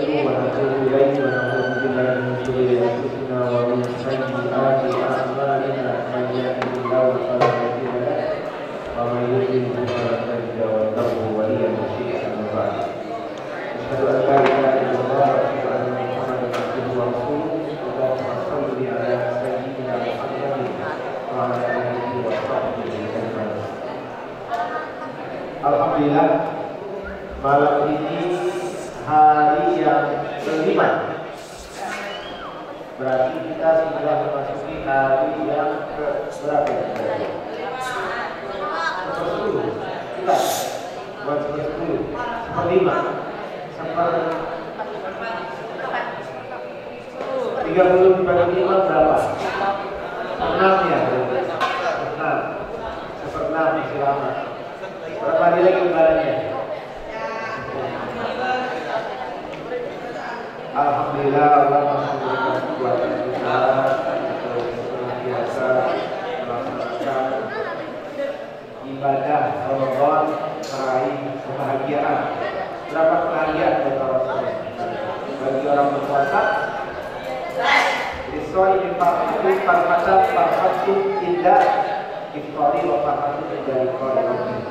ونتوب إليه ونعوذ بالله من شرور أنفسنا ومن سيئات أعمالنا من يهده الله فلا مضل له ومن يضلل فلا تجد له وليا مرشدا أما بعد أشهد أن لا إله إلا الله وأشهد أن محمدا عبده ورسوله اللهم صل على سيدنا محمد وعلى آله وصحبه أجمعين. Alhamdulillah, malam ini hari yang kelima. Berarti kita sudah memasuki hari yang ke berapa? Sepuluh. Bukan. Bukan sepuluh. Seperlima. 30 dibagi 5 berapa? 6 ya. 6. Seperenam masih lama. Berapa hari lagi lebarannya? Alhamdulillah, Allah masih memberikan kekuatan kita untuk senantiasa melaksanakan ibadah Ramadan, meraih kebahagiaan. Berapa kebahagiaan buat orang semua? Bagi orang berpuasa, Isoi itu farhatan farhatun indah iftari wa farhatun dari qadar.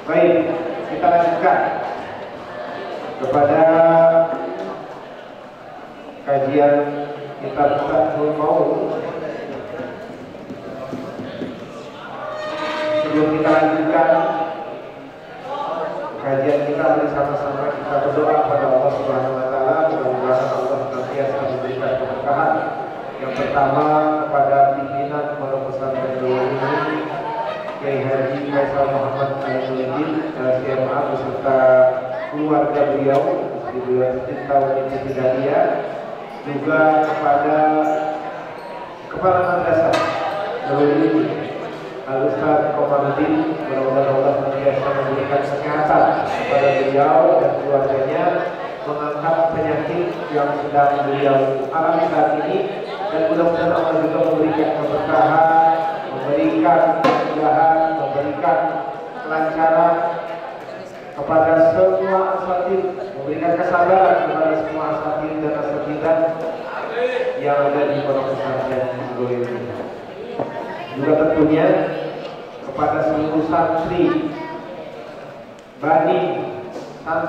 Baik, kita lanjutkan kepada kajian kitab Fathul Maun. Sebelum kita lanjutkan kajian kita, mari sama-sama kita berdoa kepada Allah Subhanahu wa taala, mudah-mudahan Allah senantiasa memberikan keberkahan. Yang pertama kepada pimpinan Pondok Pesantren Nurul ini, Kiai Haji Faisal Muhammad Al-Mulyadin, CMA beserta keluarga beliau di bulan Cinta Wanita Hidayah, juga kepada Kepala Madrasah Nurul ini Al-Ustaz Komarudin, mudah-mudahan Allah senantiasa memberikan kesehatan kepada beliau dan keluarganya, mengangkat penyakit yang sedang beliau alami saat ini, dan mudah-mudahan Allah juga memberikan keberkahan, memberikan kemudahan, memberikan kelancaran kepada semua asatidz, memberikan kesabaran kepada semua asatidz dan asatidzah yang ada di pondok pesantren Nurul ini. Juga tentunya kepada seluruh santri bani dan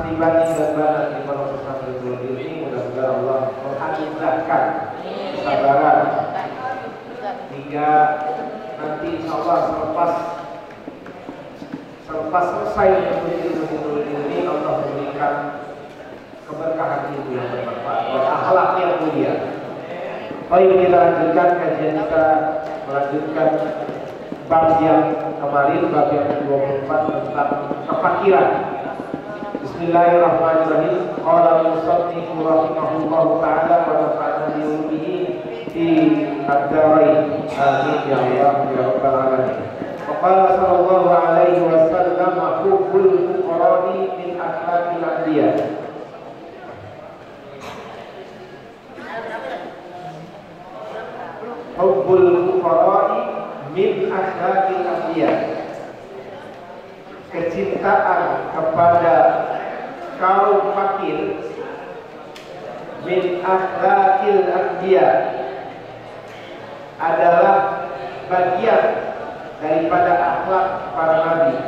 banat di pondok pesantren Nurul ini, mudah-mudahan Allah menganugerahkan kesabaran hingga nanti insyaallah selepas selesai ilmu ini, Allah memberikan keberkahan ilmu yang bermanfaat dan akhlak yang mulia. Baik, kita lanjutkan kajian kita, melanjutkan bab yang kemarin, bab yang ke-24 tentang kefakiran. Bismillahirrahmanirrahim. Qala al-musannif rahimahullahu ta'ala wa nafa'ana bihi fi ad-darain. Amin ya Allah ya rabbal alamin. Qala sallallahu alaihi wasallam, hubbul fuqara'i min akhlaqil anbiya. Hubbul fuqara'i min akhlaqil anbiya. Kecintaan kepada kaum fakir min akhlaqil anbiya adalah bagian daripada akhlak para nabi,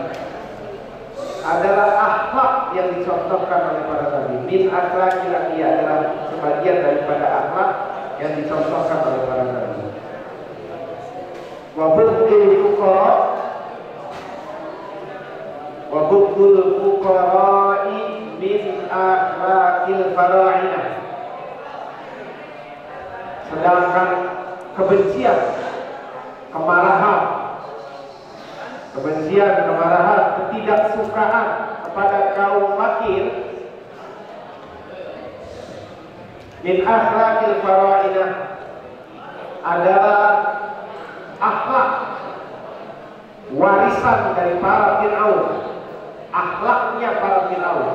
adalah akhlak yang dicontohkan oleh para nabi. Min akhlaqil anbiya adalah sebagian daripada akhlak yang dicontohkan oleh para nabi. Wa bughdul fuqara'i min akhlaqil fara'inah. Sedangkan kebencian, kemarahan, ketidaksukaan kepada kaum fakir min akhlaqil fara'inah adalah akhlak warisan dari para Fir'aun, akhlaknya para Fir'aun.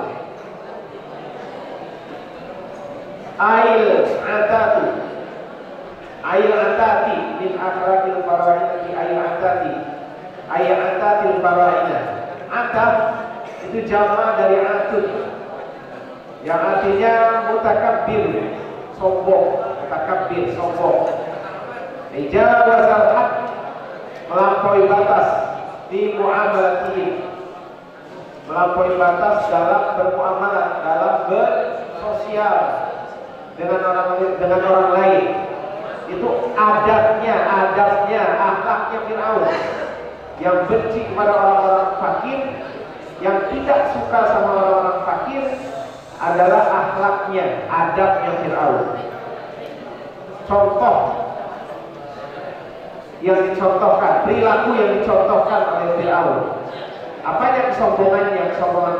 Ail atati min akhlaqil fara'inah, ail atatil fara'inah. Ataf itu jama' dari atut. yang artinya mutakabbir, sombong, mutakabbir, sombong. Ijawazal had, melampaui batas di muamalatihim, melampaui batas dalam bermuamalah, dalam bersosial dengan orang lain. Itu adabnya, akhlaknya Fir'aun, yang benci kepada orang-orang fakir, yang tidak suka sama orang-orang fakir, adalah akhlaknya, adabnya Fir'aun. Contoh yang dicontohkan, perilaku yang dicontohkan oleh Fir'aun. Apanya kesombongan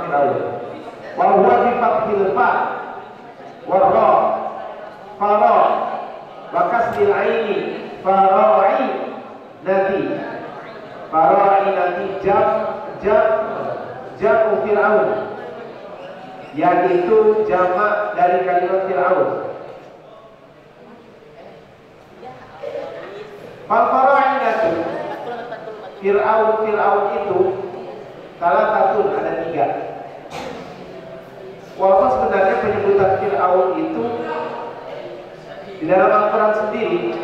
Fir'aun? Wa huwa bi fathil fa wa ra wa kasril aini fara'i nati jamu Fir'aun, yaitu jamak dari kalimat Fir'aun. Fara'i nati, Fir'aun itu salah satu, ada 3. Walaupun sebenarnya penyebutan Fir'aun itu di dalam Al-Quran sendiri,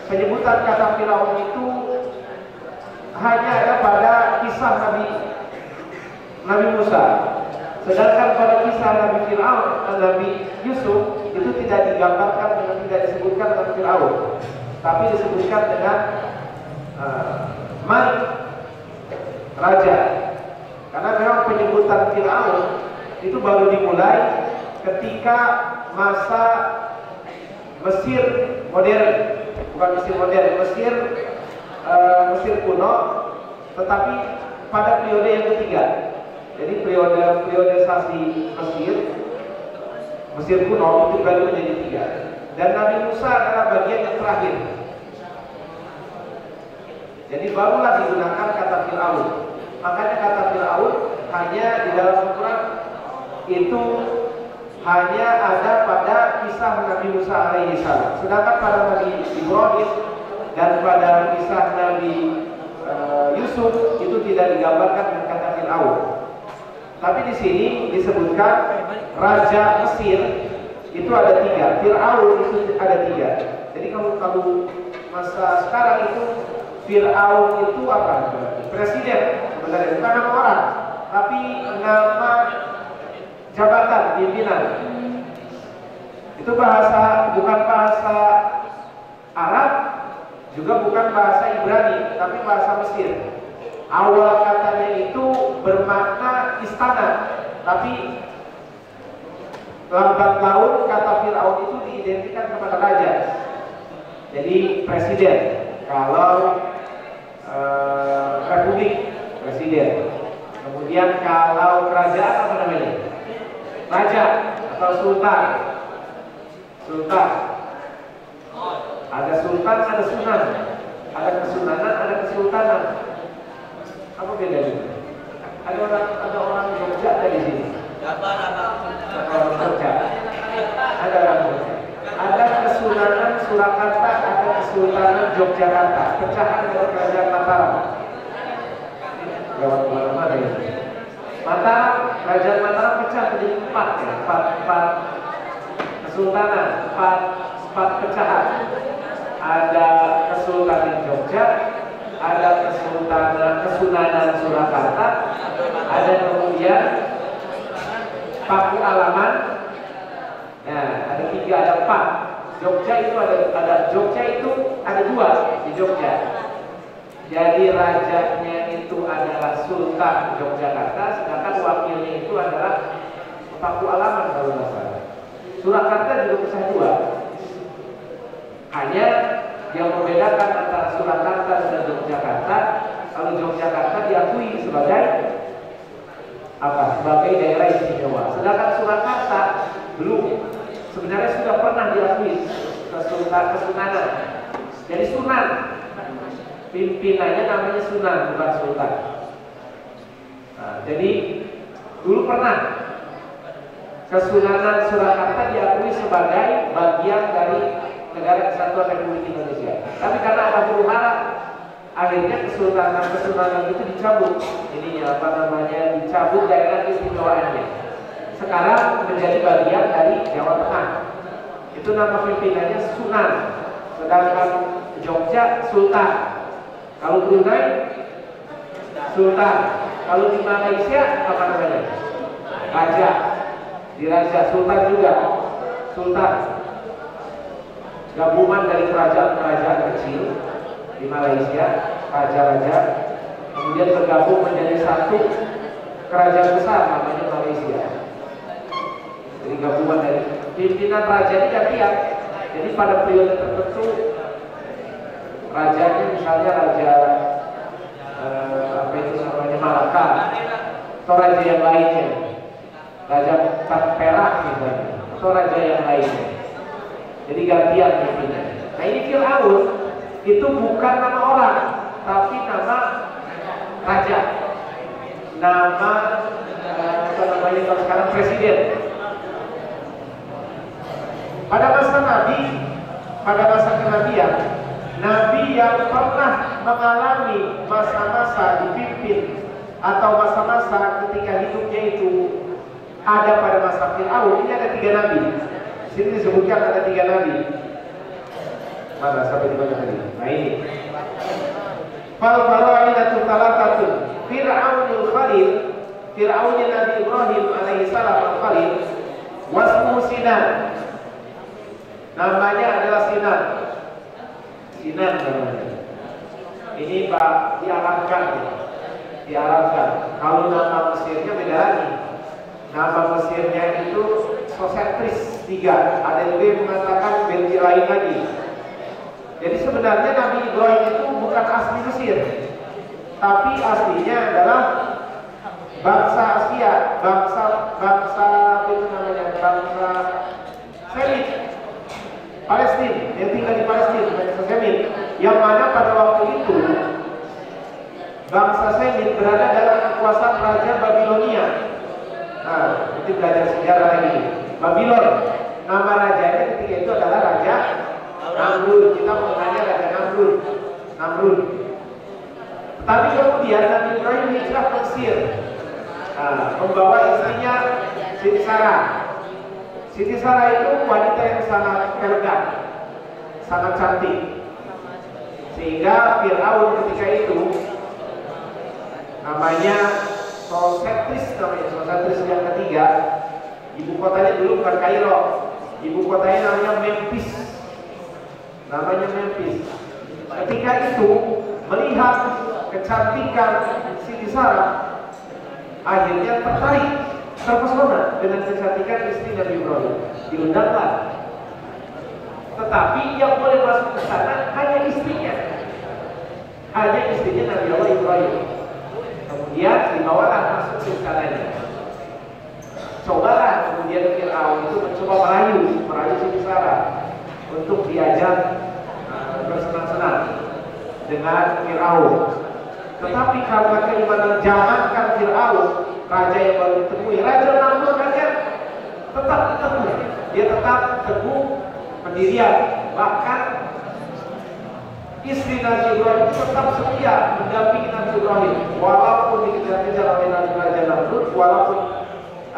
penyebutan kata Fir'aun itu hanya ada pada kisah Nabi Musa. Sedangkan pada kisah Nabi Fir'aun dan Nabi Yusuf itu tidak digambarkan dengan, tidak disebutkan dengan Fir'aun, tapi disebutkan dengan Malik, raja. Karena memang penyebutan Fir'aun itu baru dimulai ketika masa Mesir modern, bukan Mesir modern, Mesir kuno, tetapi pada periode yang ketiga. Jadi periodisasi Mesir kuno itu baru menjadi 3. Dan Nabi Musa adalah bagian yang terakhir. Jadi barulah digunakan kata Fir'aun. Makanya kata Fir'aun hanya di dalam Al-Quran itu hanya ada pada kisah Nabi Musa alaihi salam. Sedangkan pada Nabi Ibrahim dan pada kisah Nabi Yusuf itu tidak digambarkan dengan kata Fir'aun. Tapi di sini disebutkan raja Mesir itu ada 3, Fir'aun itu ada 3. Jadi kalau masa sekarang itu Fir'aun itu apa? Presiden sebenarnya, bukan nama orang, tapi nama jabatan pimpinan. Itu bukan bahasa Arab, juga bukan bahasa Ibrani, tapi bahasa Mesir. Awal katanya itu bermakna istana, tapi lambat laun kata Fir'aun itu diidentikan kepada raja. Jadi presiden, kalau republik presiden. Kemudian kalau kerajaan apa namanya? Raja atau sultan. Ada sultan, ada sunan. Ada kesunanan, ada kesultanan. Apa bedanya? Ada orang Jogja ada di sini. Ada orang Jogja. Ada kesunanan Surakarta, ada kesultanan Yogyakarta. Pecahan dari kerajaan Mataram. Lewat mana-mana ya. Mataram, kerajaan Mataram pecah menjadi 4 ya. 4 kesultanan, 4 pecahan. Ada kesultanan Jogja, ada kesunanan Surakarta, ada kemudian Paku Alaman. Nah, ada 3, ada 4. Jogja itu ada 2 di Jogja. Jadi rajanya itu adalah Sultan Yogyakarta, sedangkan wakilnya itu adalah Paku Alaman kalau nggak salah. Surakarta juga pecah 2. Hanya yang membedakan antara Surakarta dan Yogyakarta, kalau Yogyakarta diakui sebagai sebagai daerah istimewa. Sedangkan Surakarta belum. Sebenarnya sudah pernah diakui kesunanan. Jadi sunan, pimpinannya namanya sunan, bukan sultan. Nah, jadi dulu pernah kesunanan Surakarta diakui sebagai bagian dari Negara Kesatuan Republik Indonesia. Tapi karena ada huru-hara, akhirnya kesultanan itu dicabut. Dicabut daerah istimewaannya. sekarang menjadi bagian dari Jawa Tengah. Itu nama pimpinannya Sunan, sedangkan Jogja Sultan. Kalau Brunei Sultan. Kalau di Malaysia apa namanya? Raja. Di Raja Sultan juga. Sultan. Gabungan dari kerajaan-kerajaan kecil di Malaysia, raja-raja, kemudian bergabung menjadi satu kerajaan besar namanya Malaysia. Jadi gabungan dari pimpinan raja ini gantian. Jadi pada periode tertentu rajanya misalnya raja apa itu namanya Malaka atau raja yang lainnya, raja Perak misalnya, atau raja yang lainnya. Jadi gantian pimpinan. Nah ini Fir'aun itu bukan nama orang, tapi nama raja, nama apa namanya kalau sekarang presiden. Pada masa Nabi, pada masa kenabian, Nabi yang pernah mengalami masa-masa dipimpin atau masa-masa ketika hidupnya itu ada pada masa Fir'aun, ini ada 3 nabi. Di sini disebutkan ada 3 nabi. Mana sampai di mana tadi? Nah ini. Fal farainatu thalathatun. Fir'aunul Khalil, Fir'aunnya Nabi Ibrahim alaihi salam al-Khalil, wasmu Sinan. Namanya adalah Sinan. Sinan namanya. Ini Pak diarabkan. Diarabkan. Kalau nama Mesirnya beda lagi. Nama Mesirnya itu Sosentris 3. Ada yang mengatakan benci lain lagi. Jadi sebenarnya Nabi Ibrahim itu bukan asli Mesir, tapi aslinya adalah bangsa Asia, bangsa apa itu namanya, bangsa Semit, Palestina, yang tinggal di Palestina, bangsa Semit, yang mana pada waktu itu bangsa Semit berada dalam kekuasaan Raja Babilonia. Nah, itu belajar sejarah lagi. Babylon, nama rajanya ketika itu adalah Raja Namrud. Kita mengenalnya Raja Namrud. Tapi kemudian Nabi Ibrahim hijrah ke Mesir, membawa istrinya Siti Sarah. Siti Sarah itu wanita yang sangat elegan, sangat cantik, sehingga Fir'aun ketika itu namanya Sosentris yang ketiga. Ibu kotanya dulu bukan Kairo, ibu kotanya namanya Memphis. Ketika itu melihat kecantikan Siti Sarah, akhirnya tertarik, terpesona dengan kecantikan istri Nabi Ibrahim. Diundanglah, tetapi yang boleh masuk ke sana hanya istrinya Nabi Allah Ibrahim. Kemudian dibawalah masuk ke istananya. Cobalah kemudian Fir'aun itu mencoba merayu Siti Sarah untuk diajak bersenang-senang dengan Fir'aun. Tetapi karena keimanan jangankan Fir'aun, raja yang baru ditemui, Raja Namrud aja tetap teguh. Dia tetap teguh pendirian. Bahkan istri Nabi Ibrahim tetap setia mendampingi Nabi Ibrahim, walaupun dikejar-kejar oleh Raja Namrud, walaupun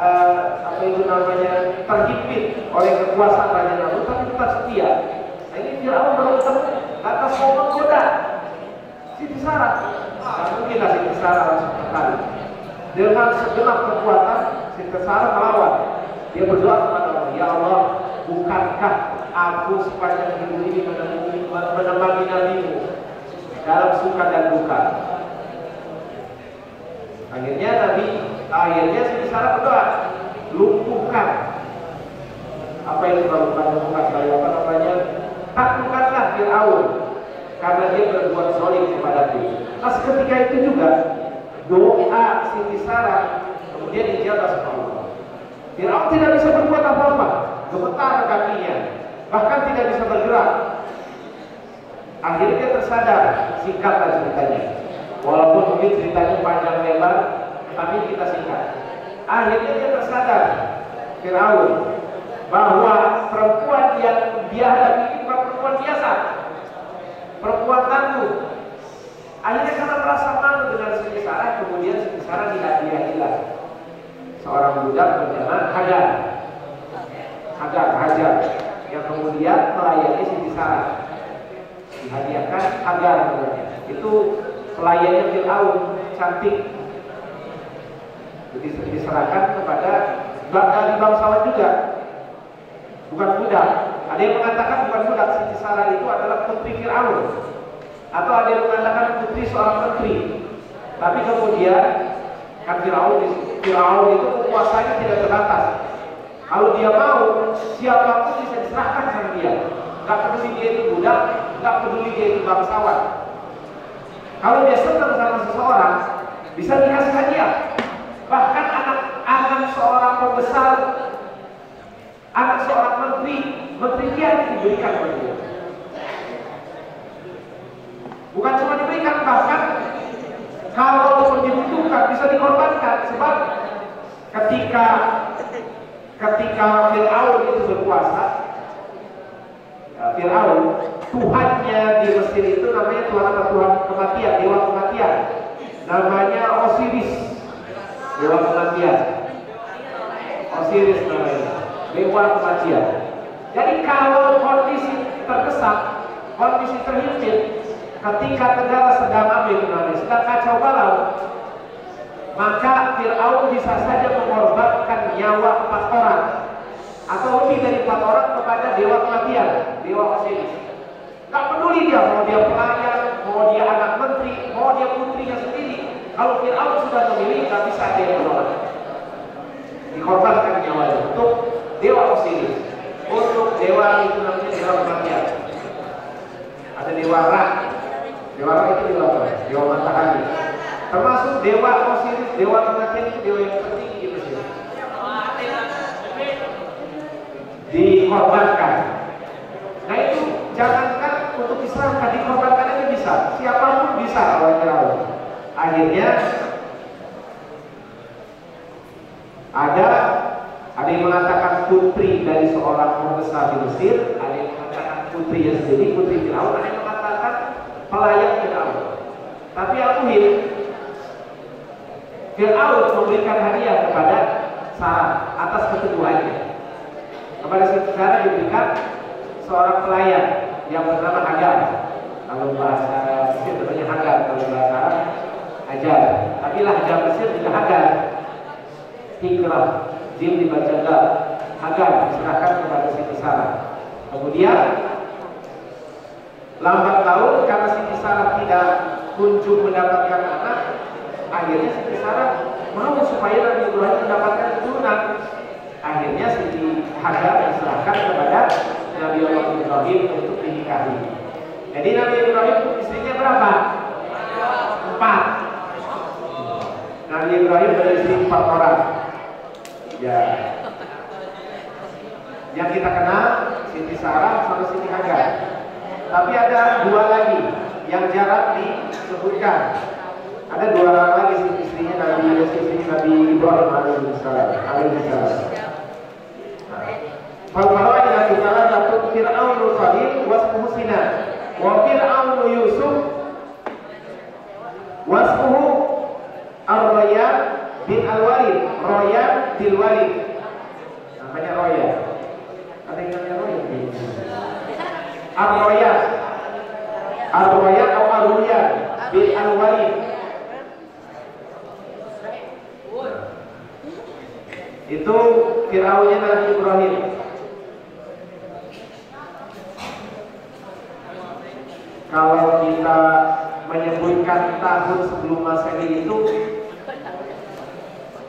apa itu namanya terhimpit oleh kekuasaan Raja Namrud, tapi tetap setia. Nah, ini Fir'aun baru ketemu atas mau menggoda Siti Sarah. Tak mungkinlah Siti Sarah langsung tertarik. Dengan segenap kekuatan Siti Sarah melawan. Dia berdoa kepada Allah, ya Allah, bukankah aku sepanjang hidup ini menemani Nabi-Mu dalam suka dan duka. Akhirnya Siti Sarah berdoa, lumpuhkan apa yang lumpuhkan saya, apa namanya, taklukkanlah Fir'aun karena dia berbuat zalim kepadaku. Nah, ketika itu juga doa Siti Sarah kemudian dijawab sama Allah. Fir'aun tidak bisa berbuat apa-apa, gemetar kakinya, bahkan tidak bisa bergerak. Akhirnya dia tersadar, singkatlah ceritanya. Walaupun mungkin ceritanya panjang lebar, tapi kita singkat. Akhirnya dia tersadar, Fir'aun, bahwa perempuan yang dia hadapi ini bukan perempuan biasa, perempuan tangguh. Akhirnya karena merasa malu dengan Siti Sarah, kemudian Siti Sarah dihadiahilah seorang seorang budak bernama Hajar yang kemudian melayani Siti Sarah, dihadiahkan Hagar namanya. Itu pelayannya Fir'aun, cantik, jadi diserahkan kepada dari bangsawan juga, bukan budak. Ada yang mengatakan bukan budak, Siti Sarah itu adalah putri Fir'aun, atau ada yang mengatakan putri seorang menteri. Tapi kemudian kan Fir'aun itu kekuasaannya tidak terbatas. Kalau dia mau, siapapun bisa diserahkan sama dia. Gak peduli dia itu budak, gak peduli dia itu bangsawan. Kalau dia senang sama seseorang, bisa dikasih hadiah. Bahkan anak seorang pembesar, anak seorang menteri dia diberikan kepada dia. Bukan cuma diberikan, bahkan kalau dibutuhkan bisa dikorbankan. Sebab ketika Fir'aun itu berkuasa, Fir'aun, Tuhannya di Mesir itu namanya Tuhan kematian, dewa kematian. Namanya Osiris, dewa kematian. Osiris namanya, dewa kematian. Jadi kalau kondisi terdesak, kondisi terhimpit, ketika negara sedang sedang kacau balau, maka Fir'aun bisa saja mengorbankan nyawa 4 orang atau lebih dari 4 orang kepada dewa kematian, dewa Osiris. Tak peduli dia, mau dia pelayan, mau dia anak menteri, mau dia putrinya sendiri. Kalau Fir'aun sudah memilih, tak bisa ada yang menolak. Dikorbankan nyawanya untuk dewa Osiris, untuk dewa itu namanya dewa kematian. Ada dewa Ra. Dewa Ra itu dewa apa? Dewa matahari. Termasuk dewa Osiris, dewa kematian itu dewa yang tertinggi di Mesir. Dikorbankan. Nah itu jangankan untuk diserahkan, dikorbankan aja bisa. Siapapun bisa lawan Firaun. Akhirnya ada yang mengatakan putri dari seorang pembesar di Mesir, ada yang mengatakan putrinya sendiri, putri Firaun, ada yang mengatakan pelayan Firaun. Tapi al-muhim, Fir'aun memberikan hadiah kepada Sarah atas keteguhannya. Kepada Sarah diberikan seorang pelayan yang bernama Hagar. Kalau bahasa Mesir namanya Hagar, kalau bahasa Arab Hajar. Tapi lahja Mesir juga Hagar. Hikrah, jim dibaca Gak. Hagar diserahkan kepada Siti Sarah. Kemudian lambat laun karena Siti Sarah tidak kunjung mendapatkan anak, akhirnya Siti Sarah mau supaya Nabi Ibrahim mendapatkan keturunan. Akhirnya Siti Hagar diserahkan kepada Nabi Allah Ibrahim untuk dinikahi. Jadi Nabi Ibrahim istrinya berapa? 4. Nabi Ibrahim beristri 4 orang. Ya. Yang kita kenal Siti Sarah sama Siti Hagar. Tapi ada 2 lagi yang jarang disebutkan. Ada 2 orang lagi istrinya Nabi Ibrahim alaihissalam. Fal-fara'ina ta'ala tatut Fir'aunul Khalil wasmuhu Sinan wa Fir'aunu Yusuf wasmuhu Ar-Rayyan bin Al-Walid, Rayyan bin Walid. Namanya Rayyan. Ada yang namanya Rayyan? Ar-Rayyan atau Ar-Rayyan bin Al-Walid. Itu Fir'aunnya Nabi Ibrahim. Kalau kita menyebutkan tahun sebelum Masehi itu,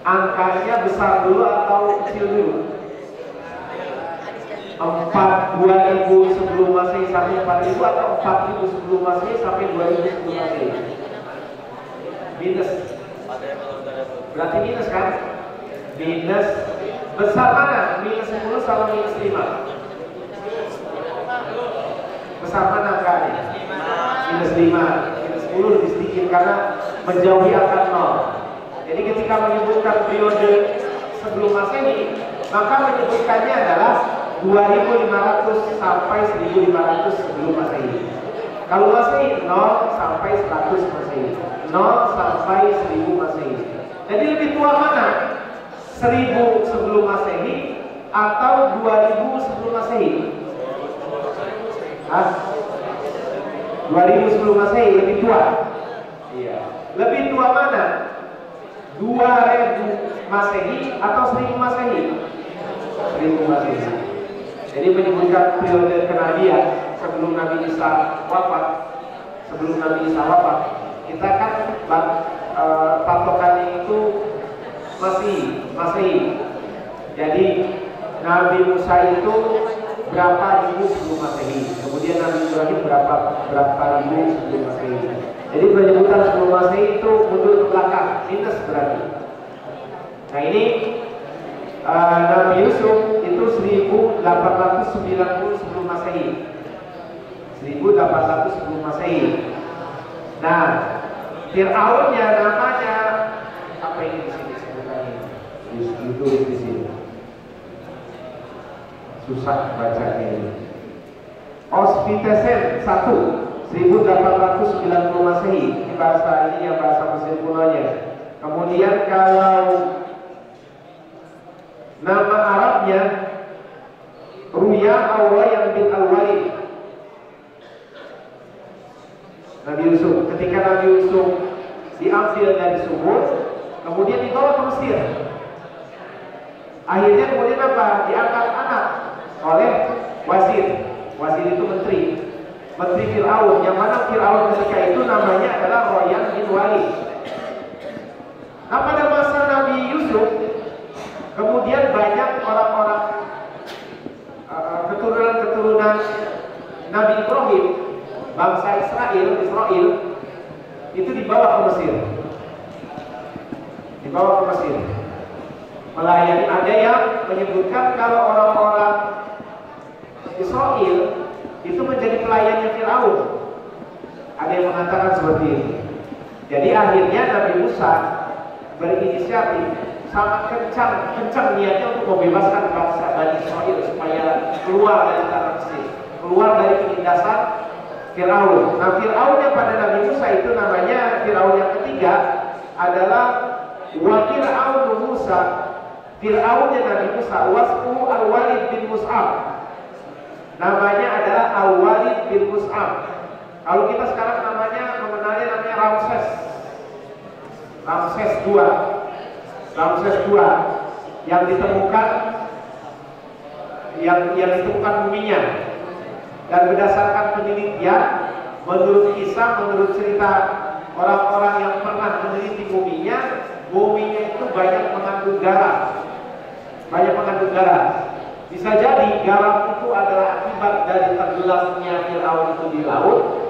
angkanya besar dulu atau kecil dulu? 2000 sebelum Masehi sampai 4000 atau 4000 sebelum Masehi sampai 2000 sebelum Masehi? Minus. Berarti minus kan? Minus. Besar mana? Minus 10 sama minus 5? Besar mana angkanya? Minus 5, minus 10 lebih sedikit karena menjauhi angka 0. Jadi ketika menyebutkan periode sebelum Masehi, maka menyebutkannya adalah 2500 sampai 1500 sebelum Masehi. Kalau Masehi 0 sampai 100 Masehi, 0 sampai 1000 Masehi. Jadi lebih tua mana? 1000 sebelum Masehi atau 2000 sebelum Masehi? 2000 sebelum Masehi, lebih tua. Iya. Lebih tua mana? 2000 Masehi atau 1000 Masehi? 1000 Masehi. Jadi menyebutkan periode kenabian sebelum Nabi Isa wafat. Sebelum Nabi Isa wafat, kita kan patokannya itu Masehi. Jadi Nabi Musa itu berapa ribu sebelum Masehi, kemudian Nabi Ibrahim berapa ribu sebelum Masehi. Jadi penyebutan sebelum Masehi itu mundur ke belakang, minus berarti. Nah ini Nabi Yusuf itu 1890 sebelum Masehi. 1800 sebelum Masehi. Nah, Fir'aunnya namanya apa ini di sini sebenarnya? Ditulis di sini. Susah bacanya ini. Ospitesen 1 1890 Masehi. Ini bahasa ini yang bahasa Mesir kunonya. Kemudian kalau nama Arabnya Ruya Al-Wayan bin Al-Walid. Nabi Yusuf, ketika Nabi Yusuf diambil dari sumur, kemudian dibawa ke Mesir. Akhirnya kemudian apa? Diangkat anak oleh wazir. Wazir itu menteri Fir'aun, yang mana Fir'aun ketika itu namanya adalah Royan bin Walid. Nah, pada masa Nabi Yusuf, kemudian banyak orang-orang keturunan Nabi Ibrahim, bangsa Israel itu dibawa ke Mesir. Melayani. Ada yang menyebutkan kalau orang-orang Israel itu menjadi pelayannya Fir'aun. Ada yang mengatakan seperti ini. Jadi akhirnya Nabi Musa berinisiatif sangat kencang niatnya untuk membebaskan bangsa Bani Israel supaya keluar dari tanah Mesir, keluar dari penindasan Fir'aun. Nah, Fir'aun yang pada Nabi Musa itu namanya Fir'aun yang ketiga adalah wa Fir'aun Musa. Fir'aunnya Nabi Musa wasfu Al-Walid bin Mus'ab. Namanya adalah Al-Walid bin Mus'ab. Kalau kita sekarang mengenalnya namanya Ramses II yang ditemukan muminya. Dan berdasarkan penelitian, menurut cerita orang-orang yang pernah meneliti muminya itu banyak mengandung garam. Bisa jadi garam itu adalah akibat dari tenggelamnya Fir'aun itu di laut,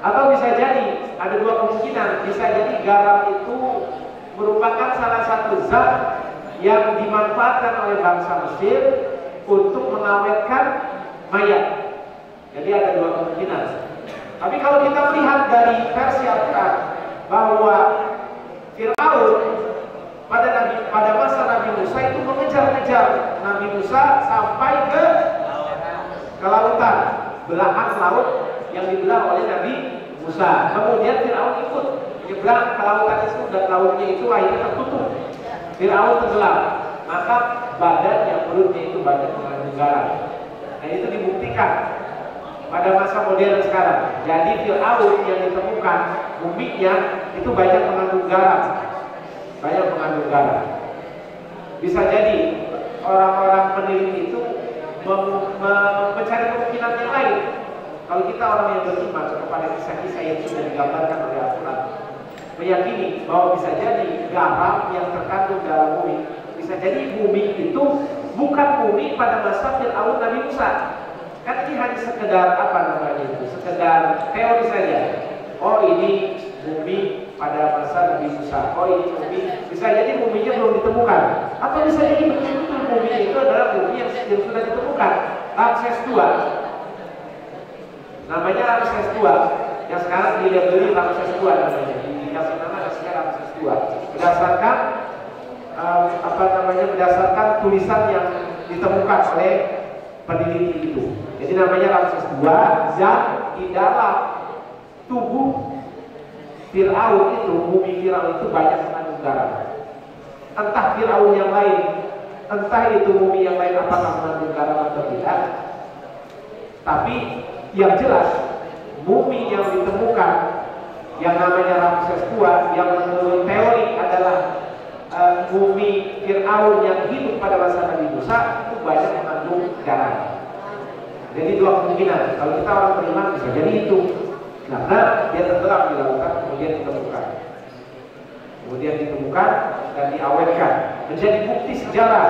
atau bisa jadi ada dua kemungkinan. Bisa jadi garam itu merupakan salah satu zat yang dimanfaatkan oleh bangsa Mesir untuk mengawetkan mayat. Jadi ada dua kemungkinan. Tapi kalau kita melihat dari versi Al-Quran bahwa Fir'aun pada masa Nabi Musa itu mengejar-ngejar Nabi Musa sampai ke lautan, belahan laut yang dibelah oleh Nabi Musa. Kemudian Fir'aun ikut menyeberang ke lautan itu, dan lautnya itu akhirnya tertutup. Fir'aun tenggelam, maka perutnya itu banyak mengandung garam. Nah, itu dibuktikan pada masa modern sekarang. Jadi Fir'aun yang ditemukan muminya itu banyak mengandung garam. Bisa jadi orang-orang peneliti itu mencari kemungkinan yang lain. Kalau kita orang yang beriman kepada kisah-kisah yang sudah digambarkan oleh Al-Quran, meyakini bahwa bisa jadi garam yang terkandung dalam bumi, bisa jadi bumi itu bukan bumi pada masa Fir'aun Nabi Musa. Kan ini hanya sekedar sekedar teori saja. Oh, ini bumi pada masa Nabi Musa. Oh, ini bumi. Bisa jadi buminya belum ditemukan, atau bisa jadi betul-betul bumi itu adalah bumi yang sudah ditemukan. Ramses II, namanya Ramses II, yang sekarang dilabeli Ramses II namanya. Dikasih nama aslinya Ramses II. Berdasarkan tulisan yang ditemukan oleh peneliti itu. Jadi namanya Ramses II, dan di dalam tubuh Fir'aun itu, bumi Fir'aun itu banyak mengandung garam. entah Fir'aun yang lain, entah itu mumi yang lain apakah mengandung garam atau tidak. Tapi yang jelas mumi yang ditemukan yang namanya Ramses II yang menurut teori adalah mumi Fir'aun yang hidup pada masa Nabi Musa itu banyak mengandung garam. Jadi dua kemungkinan. Kalau kita orang beriman bisa jadi itu, karena dia tenggelam di lautan kemudian ditemukan dan diawetkan menjadi bukti sejarah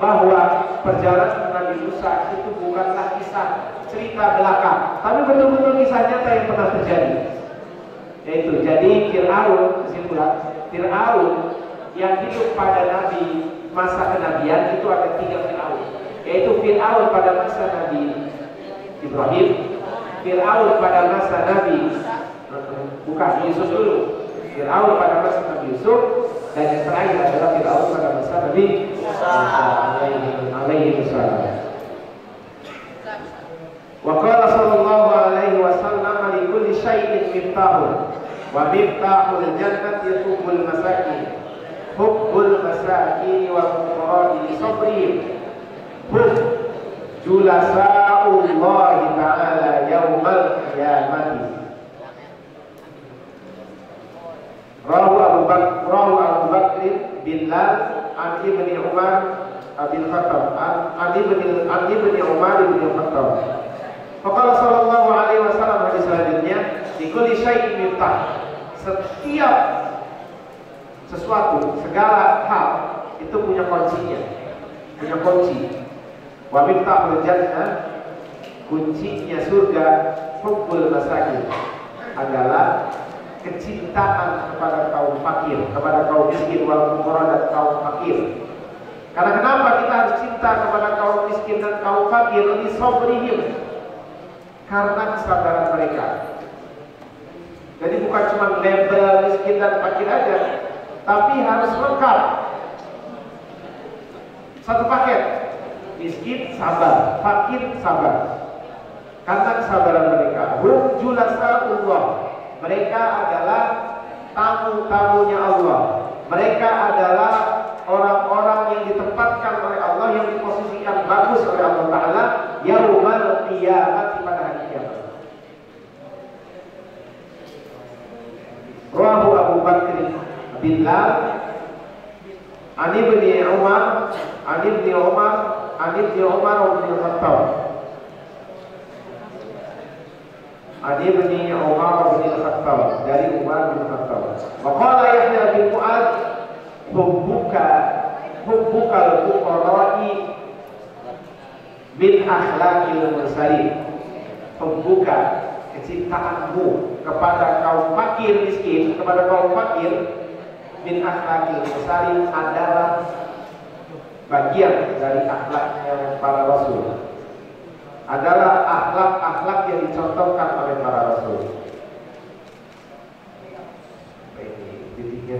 bahwa perjalanan Nabi Musa itu bukanlah kisah cerita belaka, tapi betul-betul kisah nyata yang pernah terjadi. Yaitu jadi Fir'aun, kesimpulan Fir'aun yang hidup pada Nabi masa kenabian itu ada 3 Fir'aun, yaitu Fir'aun pada masa Nabi Ibrahim, Fir'aun pada masa Nabi Yusuf dulu, Fir'aun pada masa Nabi Yusuf, dan yang terakhir adalah Fir'aun pada masa Nabi Musa alaihi wasallam. Wa qala sallallahu alaihi wasallam li kulli syai'in miftahun wa miftahul jannati hubbul masakin wa fuqara'i sabrihim hum julasa'ullahi ta'ala yaumal qiyamati. Rahu Abu Bakr bin Lal an ibni Umar bin Khattab an ibni Umar bin Khattab. Faqala sallallahu alaihi wasallam hadis selanjutnya, di kulli syai'in miftah. Setiap sesuatu, segala hal itu punya kuncinya, punya kunci. Wa miftahul jannah, kuncinya surga, hubbul masakin, adalah kecintaan kepada kaum fakir, kepada kaum miskin, wal fuqara, dan kaum fakir. Karena kenapa kita harus cinta kepada kaum miskin dan kaum fakir? Li sabrihim, karena kesabaran mereka. Jadi bukan cuma label miskin dan fakir aja, tapi harus lengkap. Satu paket, miskin sabar, fakir sabar. Karena kesabaran mereka. Hum julasa'ullah, mereka adalah tamu-tamunya Allah. Mereka adalah orang-orang yang ditempatkan oleh Allah, yang diposisikan bagus oleh Allah Ta'ala yaumal qiyamah, pada hari kiamat. Rawahu Abu Bakr bin Lal an ibni Umar bin Khattab ibni Umar bin Khattab, dari Umar bin Khattab. Wa qala Yahya bin Mu'adz hubbukal fuqara'i min akhlaqil mursalin. Hubbuka, kecintaanmu kepada kaum fakir miskin, kepada kaum fakir, min akhlaqil mursalin, adalah bagian dari akhlaknya para rasul, adalah akhlak-akhlak yang dicontohkan oleh para rasul. Ini titiknya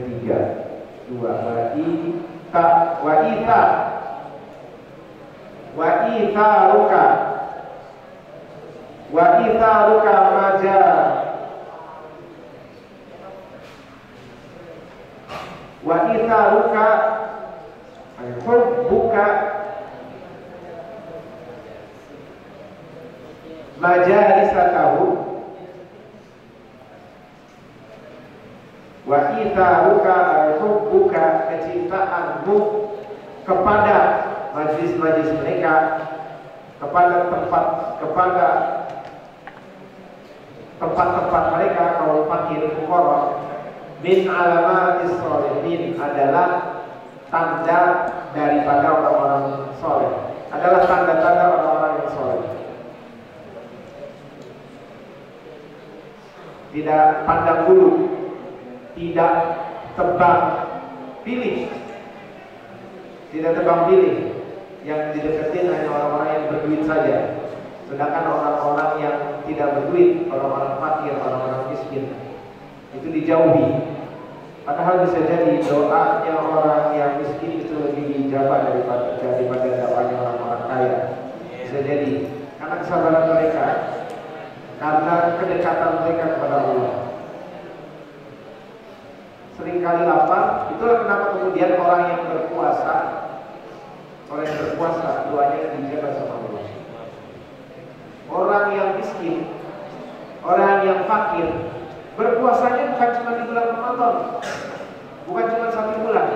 3, 2. Wa itharuka maja wa itharuka hubbuka majalisatahu wa itharuka hubbuka, kecintaanmu kepada majlis-majlis mereka, kepada tempat-tempat mereka kaum fakir fuqara, min alamatis sholihin, adalah tanda daripada orang-orang soleh, adalah tanda-tanda orang-orang yang soleh. Tidak pandang bulu, tidak tebang pilih, yang dideketin hanya orang-orang yang berduit saja. Sedangkan orang-orang yang tidak berduit, orang-orang fakir, orang-orang miskin, itu dijauhi. Padahal bisa jadi doanya orang yang miskin itu lebih dijabah daripada doanya orang-orang kaya. Bisa jadi karena kesabaran mereka, karena kedekatan mereka kepada Allah. Seringkali lapar, itulah kenapa kemudian orang yang orang yang berpuasa doanya dijaga sama Allah. Orang yang miskin, orang yang fakir, berpuasanya bukan cuma di bulan Ramadan, bukan cuma 1 bulan.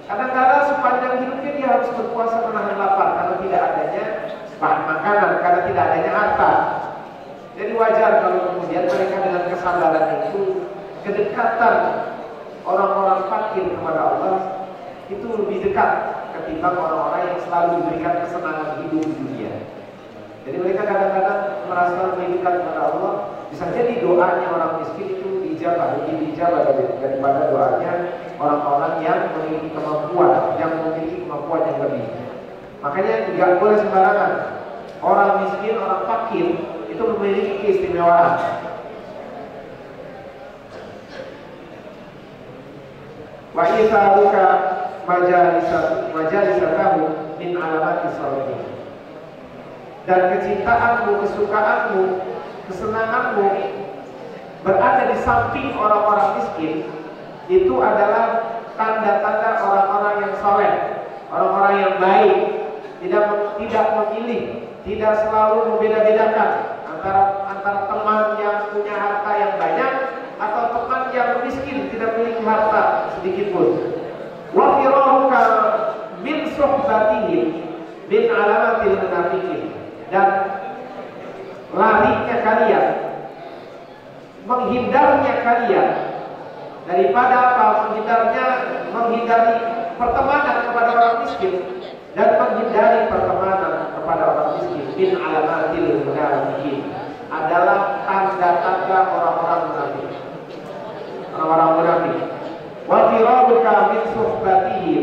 Kadang-kadang sepanjang hidupnya dia harus berpuasa menahan lapar karena tidak adanya bahan makanan, karena tidak adanya harta. Jadi wajar kalau kemudian mereka dengan kesabaran itu, kedekatan orang-orang fakir kepada Allah itu lebih dekat ketimbang orang-orang yang selalu diberikan kesenangan hidup di dunia. Jadi mereka kadang-kadang merasa lebih dekat kepada Allah. Bisa jadi doanya orang miskin itu dijabah, lebih dijabah daripada doanya orang-orang yang memiliki kemampuan, yang lebih. Makanya tidak boleh sembarangan. Orang miskin, orang fakir itu memiliki keistimewaan. Wa itharuka majalisatahu min alamati salih. Dan kecintaanmu, kesukaanmu, kesenanganmu berada di samping orang-orang miskin itu adalah tanda-tanda orang-orang yang saleh, orang-orang yang baik, tidak memilih, tidak selalu membeda-bedakan antara teman yang punya harta yang banyak atau teman yang miskin tidak memiliki harta sedikit pun. Wa firaruka min suhbatihim min alamatil munafiqin. Dan larinya kalian, menghindarnya kalian daripada apa? Menghindari pertemanan kepada orang miskin dan menghindari pertemanan kepada orang miskin min alamatil munafiqin adalah tanda-tanda orang-orang munafik. Orang-orang munafik. Wa firaruka min suhbatihim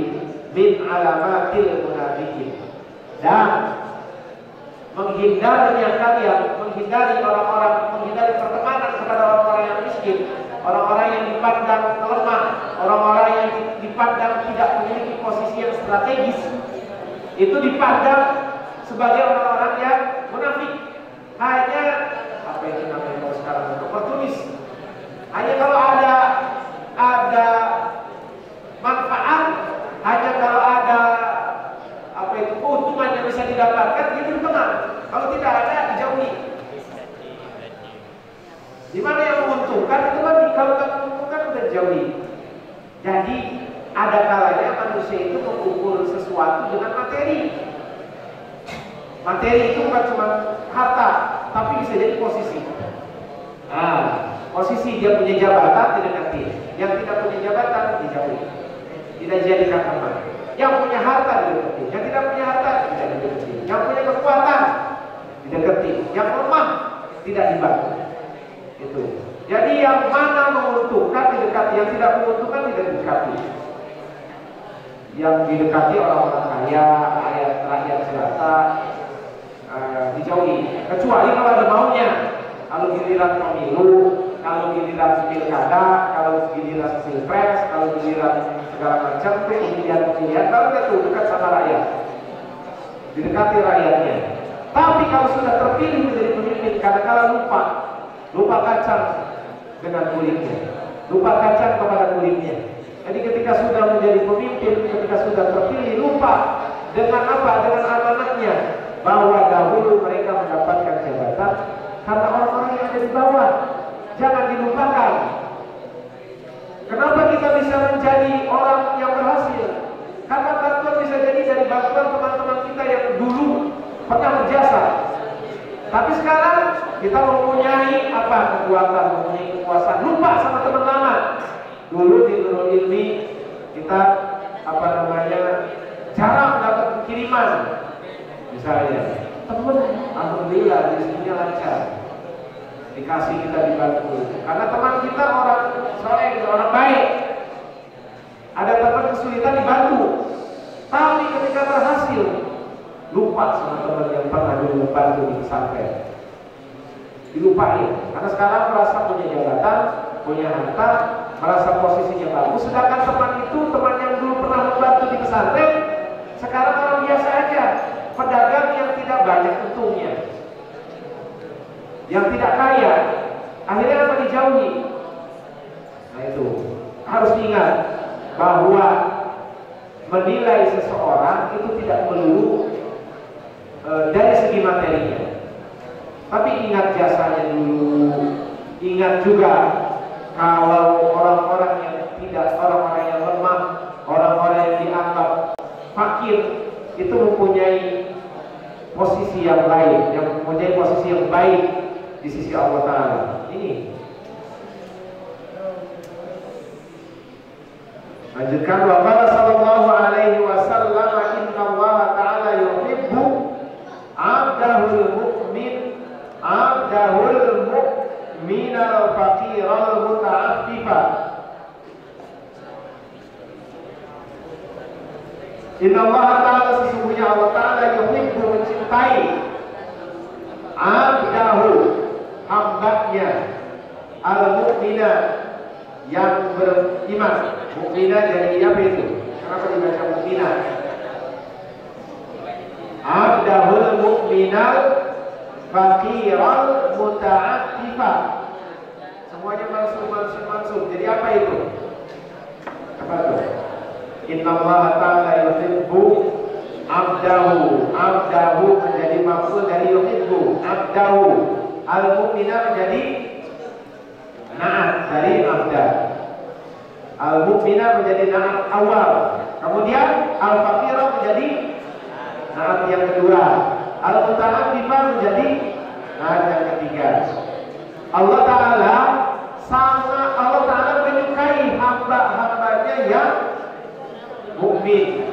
min alamatil munafiqin. Dan menghindarnya kalian, menghindari pertemanan kepada orang-orang yang miskin, orang-orang yang dipandang lemah, orang-orang yang dipandang tidak memiliki posisi yang strategis, itu dipandang sebagai orang-orang yang munafik. Hanya apa yang namanya kalau sekarang oportunis. Hanya kalau ada manfaat, hanya kalau ada keuntungan yang bisa didapatkan, dia berteman. Kalau tidak ada, dijauhi. Di mana yang menguntungkan itu lagi, kalau tidak menguntungkan sudah dijauhi. Jadi ada kalanya manusia itu mengukur sesuatu dengan materi. Materi itu bukan cuma harta, tapi bisa jadi posisi. Posisi dia punya jabatan didekati, yang tidak punya jabatan dijauhi, tidak jadikan teman. Yang punya harta didekati, yang tidak punya harta tidak didekati. Yang punya kekuatan didekati, yang lemah tidak dibantu. Itu. Jadi yang mana menguntungkan didekati, yang tidak menguntungkan tidak didekati. Yang didekati orang-orang kaya, rakyat jelata, dijauhi. Kecuali kalau ada maunya. Kalau giliran pemilu, kalau giliran pilkada, kalau giliran pilpres, kalau giliran segala macam pemilihan, kalau itu dekat sama rakyat, didekati rakyatnya. Tapi kalau sudah terpilih menjadi pemimpin, kadang-kadang lupa kacang dengan kulitnya, lupa kacang kepada kulitnya. Jadi ketika sudah menjadi pemimpin, ketika sudah terpilih, lupa dengan apa? Dengan amanahnya, bahwa dahulu mereka mendapatkan jabatan karena orang-orang yang ada di bawah. Jangan dilupakan. Kenapa kita bisa menjadi orang yang berhasil? Karena bantuan bisa jadi dari bantuan teman-teman kita yang dulu pernah berjasa. Tapi sekarang kita mempunyai apa? Kekuatan, mempunyai kekuasaan. Lupa sama teman lama. Dulu di Nurul Ilmi kita jarang dapat kiriman. Misalnya, teman, alhamdulillah rezekinya lancar, dikasih, kita dibantu. Karena teman kita orang soleh, orang baik. Ada teman kesulitan dibantu. Tapi ketika berhasil, lupa sama teman yang pernah dulu membantu di pesantren. Dilupain. Karena sekarang merasa punya jabatan, punya harta, merasa posisinya bagus. Sedangkan teman itu, teman yang dulu pernah membantu di pesantren, sekarang orang biasa aja. Pedagang yang tidak banyak untungnya, yang tidak kaya, akhirnya apa? Dijauhi. Nah itu harus diingat bahwa menilai seseorang itu tidak melulu dari segi materinya, tapi ingat jasanya dulu. Ingat juga kalau orang-orang yang tidak, orang-orang yang lemah, orang-orang yang dianggap fakir itu mempunyai posisi yang lain, yang mempunyai posisi yang baik di sisi Allah Ta'ala. Ini lanjutkan, wa qala sallallahu alaihi wasallam, inna Allah Ta'ala yuhibbu 'abdahul mu'min 'abdahul mu'minal faqiral muta'affifa. Inna Allah Ta'ala, sesungguhnya Allah Ta'ala yuhibbu, mencintai, 'abdahu, hambanya, al-mu'mina, yang beriman. Mu'mina jadi apa itu? Kenapa dibaca mu'mina? Abdahul mu'minal faqiral muta'attifa. Semuanya mansub. Jadi apa itu? Apa itu? Inna Allah Ta'ala yuhibbu abdahu. Abdahu menjadi maf'ul dari yuhibbu. Abdahu. Al-mu'mina menjadi na'at dari abda. Al-mu'mina menjadi na'at awal. Kemudian al-faqira menjadi na'at yang kedua. Al-muta'attifa menjadi na'at yang ketiga. Allah Ta'ala menyukai hamba-hambanya yang mukmin.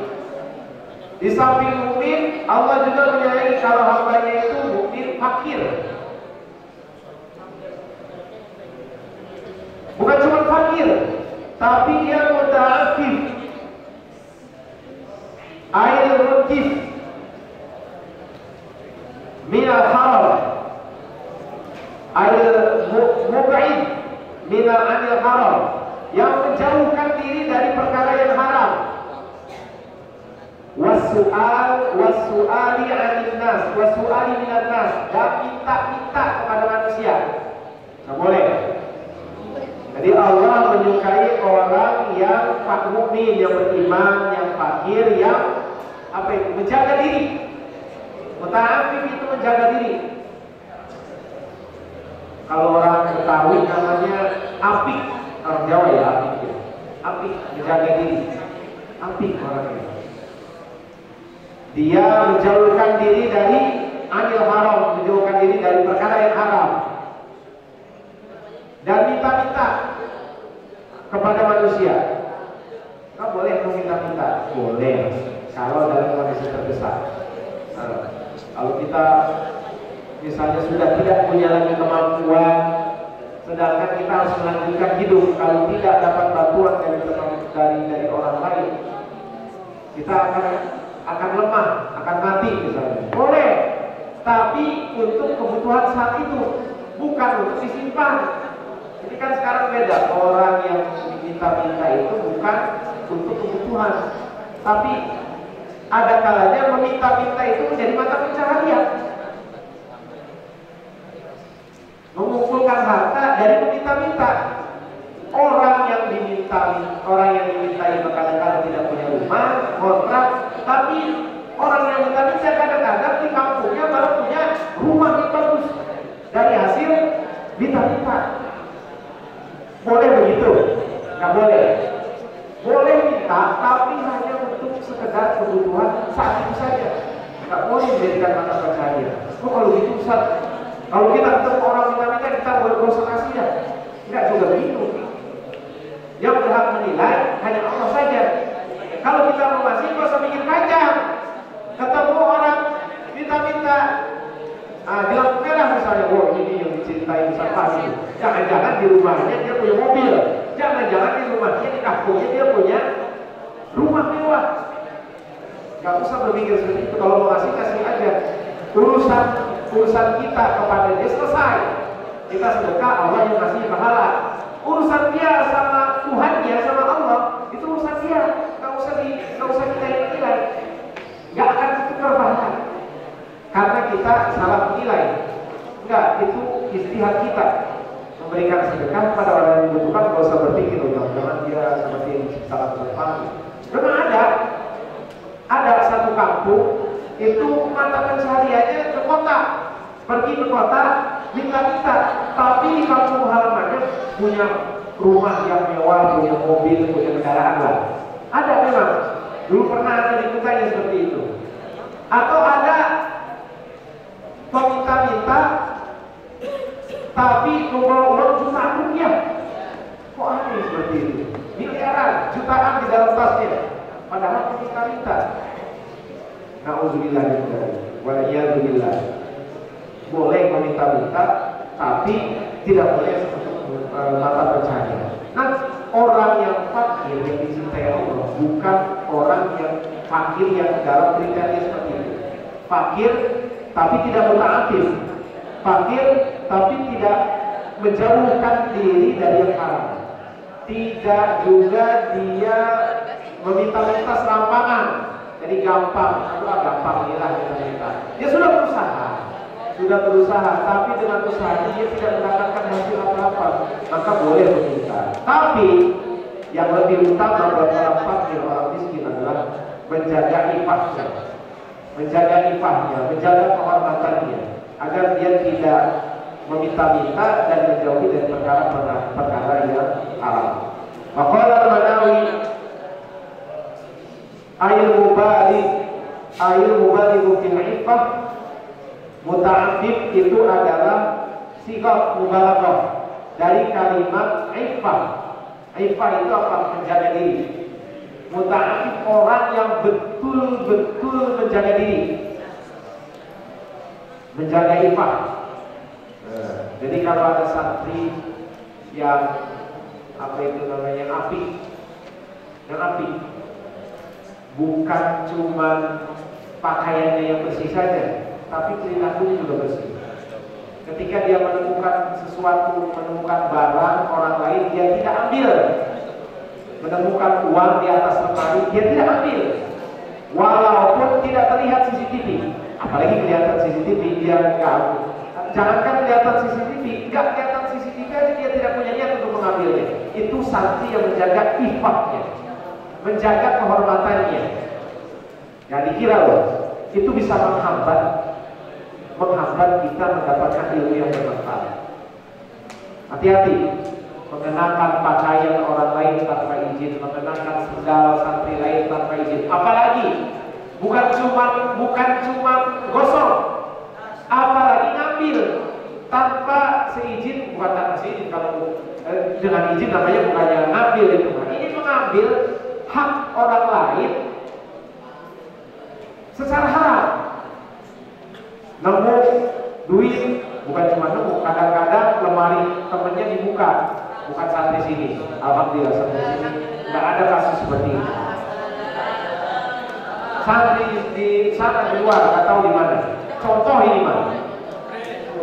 Di samping mukmin, Allah juga menyayangi kalau hambanya itu mukmin fakir. Bukan cuma fakir, tapi dia muta'affif, ail mutif minal haram, ail mub'id minal anil haram, yang menjauhkan diri dari perkara yang haram. Wasu'ali 'anil nas, wasu'ali minan nas, dan minta kepada manusia. Nggak boleh. Jadi Allah menyukai orang yang mukmin, yang beriman, yang fakir, yang apa itu? Menjaga diri. Muta'affif itu menjaga diri. Kalau orang Betawi namanya apik, orang Jawa ya apik. Ya. Apik, menjaga diri. Apik orangnya. Dia menjauhkan diri dari anil haram, menjauhkan diri dari perkara yang haram. Dan minta-minta kepada manusia. Kau boleh meminta-minta? Boleh, kalau dalam kondisi terdesak. Kalau kita misalnya sudah tidak punya lagi kemampuan, sedangkan kita harus melanjutkan hidup, kalau tidak dapat bantuan dari orang lain, kita akan lemah, akan mati misalnya. Boleh, tapi untuk kebutuhan saat itu, bukan untuk disimpan. Jadi kan sekarang beda, orang yang diminta-minta itu bukan untuk kebutuhan, tapi ada kalanya meminta-minta itu menjadi mata pencaharian, mengumpulkan harta dari meminta-minta. Orang yang dimintai kadang-kadang tidak punya rumah, kontrak, tapi orang yang minta-minta kadang-kadang di kampungnya baru punya rumah yang bagus dari hasil minta-minta. Boleh begitu? Nggak boleh. Boleh minta, tapi hanya untuk sekedar kebutuhan saat itu saja. Nggak boleh menjadikan mata pencaharian. Kalau gitu Ustaz, kalau kita ketemu orang minta-minta, kita boleh berusaha kasih ya? Nggak juga begitu. Yang berhak menilai hanya Allah saja. Kalau kita mau kasih, nggak usah mikir panjang. Ketemu orang minta-minta, di lampu merah misalnya, ini yang dicintai Ustaz pasti. Jangan-jangan di rumahnya dia punya mobil, jangan-jangan di rumahnya, di kampungnya dia punya rumah mewah. Gak usah berpikir seperti itu. Kalau mau kasih aja. Urusan kita kepada dia selesai. Kita sedekah, Allah yang kasih pahala. Urusan dia sama Tuhannya, sama Allah, itu urusan dia. Gak usah kita nilai. Gak akan tukar bahkan. Karena kita salah menilai. Enggak, itu istihad kita. Memberikan sedekah pada orang yang membutuhkan, gak usah berpikir, jangan dia seperti salah berpaham. Memang ada Ada satu kampung itu mata pencahariannya ke kota, pergi ke kota minta-minta, tapi di kampung halamannya punya rumah yang mewah, punya mobil, punya kendaraan lah. Ada memang, dulu pernah ada di kotanya seperti itu. Atau ada peminta-minta tapi membawa uang jutaan rupiah. Kok aneh seperti itu? Miliaran, jutaan di dalam tasnya, padahal peminta-minta. Na'udzubillah waliyadzubillah. Boleh meminta-minta, tapi tidak boleh mata pencaharian. Nah, orang yang fakir yang dicintai Allah bukan orang yang fakir yang dalam kriteria seperti itu. Fakir tapi tidak mutaattif, fakir tapi tidak menjauhkan diri dari yang haram, tidak juga dia meminta-minta serampangan. Jadi gampang, gampang inilah kita minta. Dia sudah berusaha, tapi dengan usahanya dia tidak mendapatkan hasil apa-apa, maka boleh meminta. Tapi yang lebih utama buat orang fakir, orang miskin adalah menjaga ifahnya, menjaga kehormatannya, agar dia tidak meminta-minta dan menjauhi dari perkara yang haram. Maqala al-Manawi, Ail mubalik fil iffah, muta'affif itu adalah sighah mubalaghah dari kalimat iffah. Iffah itu apa? Menjaga diri. Muta'affif orang yang betul-betul menjaga diri, menjaga iffah. Jadi kalau ada santri yang yang api, bukan cuma pakaiannya yang bersih saja, tapi perilakunya juga bersih. Ketika dia menemukan sesuatu, menemukan barang orang lain, dia tidak ambil. Menemukan uang di atas lemari, dia tidak ambil, walaupun tidak terlihat CCTV. Apalagi kelihatan CCTV, dia enggak. Jangankan kelihatan CCTV, enggak kelihatan CCTV aja dia tidak punya niat untuk mengambilnya. Itu santri yang menjaga ifahnya, menjaga kehormatannya. Yang dikira loh, itu bisa menghambat kita mendapatkan ilmu yang bermanfaat. Hati-hati mengenakan pakaian orang lain tanpa izin, mengenakan sendal santri lain tanpa izin. Apalagi bukan cuma gosok, apalagi ngambil tanpa seizin. Bukan tanpa seizin, kalau dengan izin namanya bukannya ngambil itu. Ini mengambil hak orang lain secara haram. Nemu duit, bukan cuma nemu, kadang-kadang lemari temennya dibuka, bukan santri sini. Alhamdulillah santri sini nggak ada kasus seperti ini. Santri di sana di luar nggak tahu di mana. Contoh ini mah,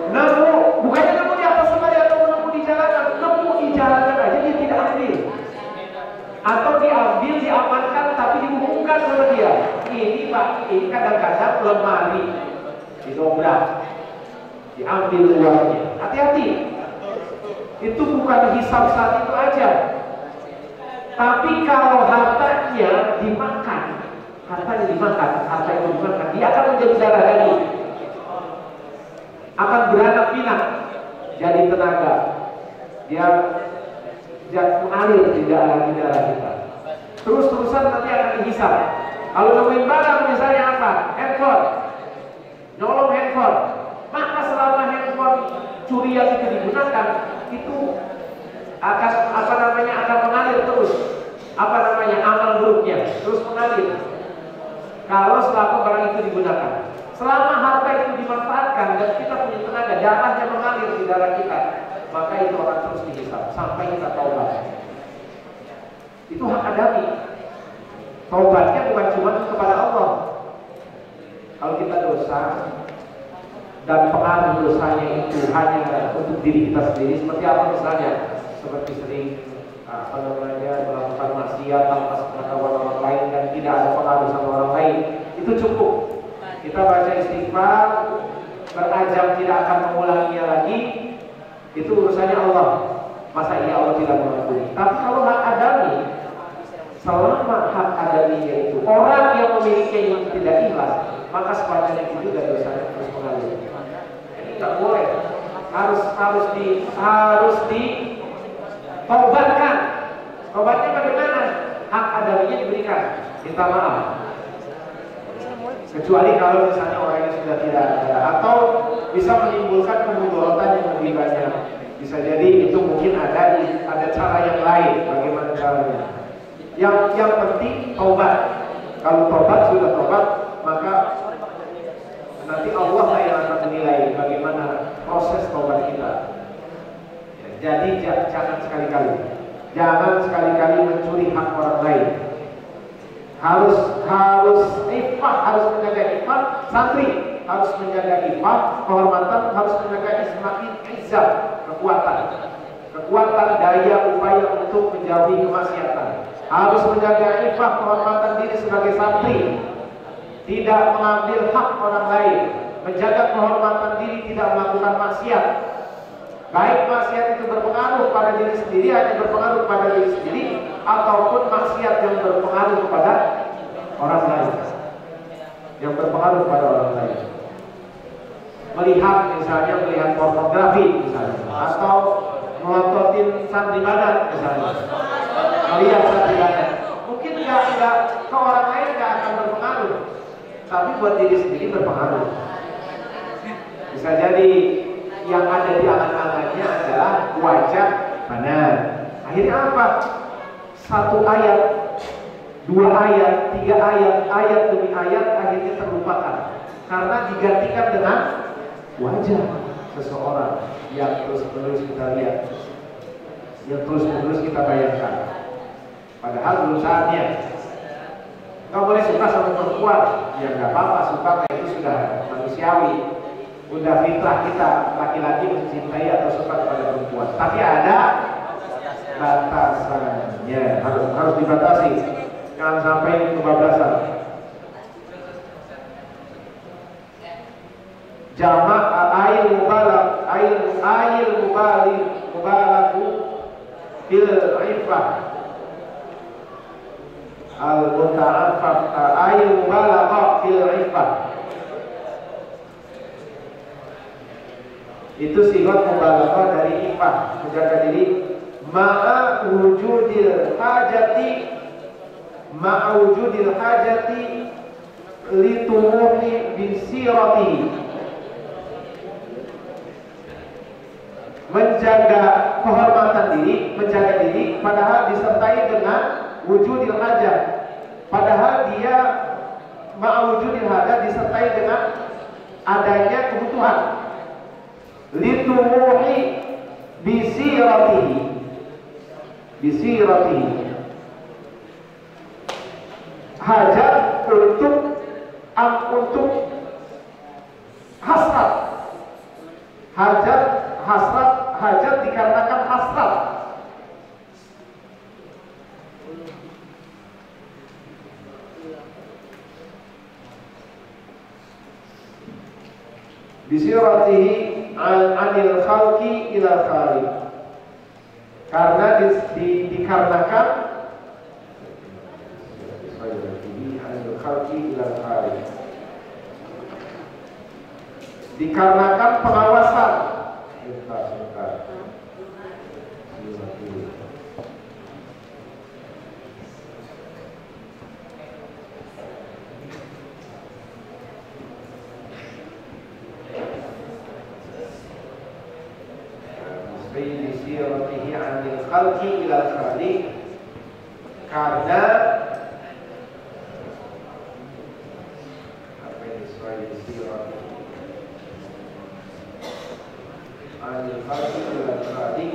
nemu, bukannya nemu di atas lemari atau nemu di jalanan, nemu di jalanan aja dia tidak ambil, atau diambil, diamankan, tapi diumumkan sama dia. Ini Pak, ini kadang-kadang lemari didobrak, diambil uangnya. Hati-hati, itu bukan hisab saat itu aja. Tapi kalau hartanya dimakan, harta itu dimakan, dia akan menjadi darah daging, akan beranak pinak jadi tenaga, dia mengalir di darah kita. Terus-terusan nanti akan dihisab. Kalau nemuin barang misalnya apa? Handphone, nyolong handphone, maka selama handphone curian itu digunakan, itu akan akan mengalir terus amal buruknya terus mengalir. Kalau selama barang itu digunakan, selama harta itu dimanfaatkan dan kita punya tenaga, darahnya mengalir di darah kita, maka itu akan terus dihisab sampai kita taubat. Itu hak adami. Taubatnya bukan cuma kepada Allah. Kalau kita dosa dan pengaruh dosanya itu hanya untuk diri kita sendiri, seperti apa misalnya? Seperti sering melakukan maksiat tanpa sepengetahuan orang lain dan tidak ada pengaruh sama orang lain, itu cukup. Kita baca istighfar, berazam tidak akan mengulanginya lagi, itu urusannya Allah. Masa iya Allah tidak mengampuni? Tapi kalau hak adami, selama hak adaminya itu orang yang memilikinya tidak ikhlas, maka sepanjang itu juga dosanya terus mengalir. Ini nggak boleh, harus ditaubatkan. Taubatnya bagaimana? Hak adaminya diberikan, minta maaf. Kecuali kalau misalnya orangnya sudah tidak ada atau bisa menimbulkan kemudorotan yang lebih banyak. Bisa jadi itu mungkin ada cara yang lain. Bagaimana caranya? Yang penting taubat. Kalau taubat sudah taubat, maka nanti Allah lah yang akan menilai bagaimana proses taubat kita. Ya, jadi jangan sekali-kali mencuri hak orang lain. Harus ifah, harus menjaga ifah. Santri harus menjaga ifah, kehormatan, harus menjaga izzah, kekuatan daya upaya untuk menjauhi kemaksiatan. Harus menjaga ifah, kehormatan diri sebagai santri, tidak mengambil hak orang lain, menjaga kehormatan diri, tidak melakukan maksiat. Baik maksiat itu berpengaruh pada diri sendiri, hanya berpengaruh pada diri sendiri, ataupun maksiat yang berpengaruh kepada orang lain, melihat pornografi misalnya, atau melototin santri badan misalnya, melihat santri badan, mungkin nggak ke orang lain nggak akan berpengaruh, tapi buat diri sendiri berpengaruh. Bisa jadi yang ada di angan-angannya adalah wajah badan. Akhirnya apa? Satu ayat, dua ayat, tiga ayat demi ayat akhirnya terlupakan karena digantikan dengan wajah seseorang yang terus-menerus kita lihat, yang terus-menerus kita bayangkan. Padahal belum saatnya. Nggak boleh suka sama perempuan, ya nggak apa-apa, suka itu sudah manusiawi, udah fitrah kita laki-laki mencintai atau suka kepada perempuan. Tapi ada batasannya, harus dibatasi, jangan sampai kebablasan. Jamak ail mubalagu fil ifah al muta'affaf ail mubalagha fil ifah. Itu sigot mubalaghah dari ifah, menjaga diri, ma'a wujudil hajati litumuhi bisirati. Menjaga kehormatan diri, menjaga diri padahal disertai dengan wujudil hajat, padahal dia ma'wujudil hajat disertai dengan adanya kebutuhan. Litumuhi bisiratihi hajat untuk hasrat, hajat dikarenakan hasrat. Bisiratihi anil khalqi ila khaliq, karena dikarenakan anil khalqi ila khaliq, dikarenakan pengawasan. Sebentar. Bisiratihi anil khalqi ila khaliq, karena apa ini bisiratihi anil khalqi ila khaliq,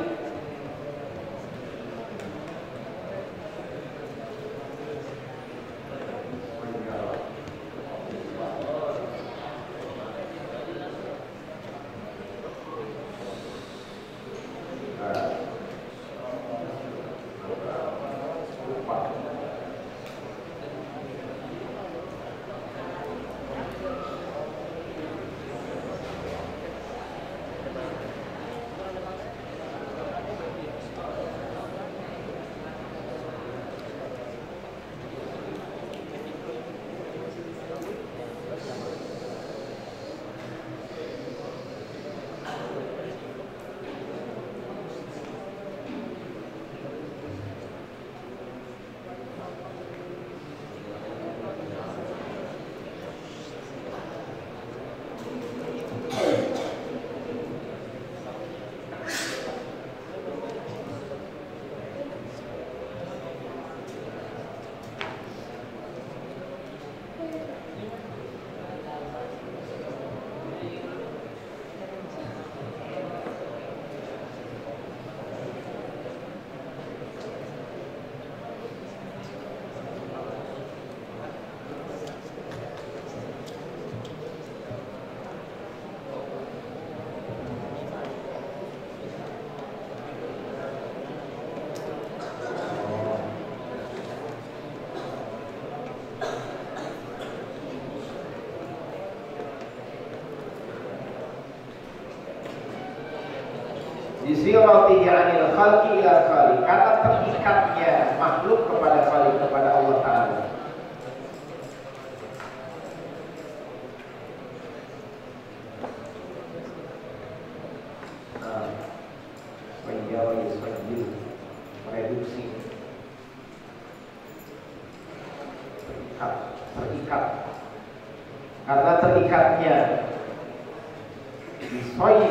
Disiratihi 'anil khalqi ila khaliq, karena terikatnya makhluk kepada khaliq, kepada Allah Ta'ala. Mereduksi, terikat, karena terikatnya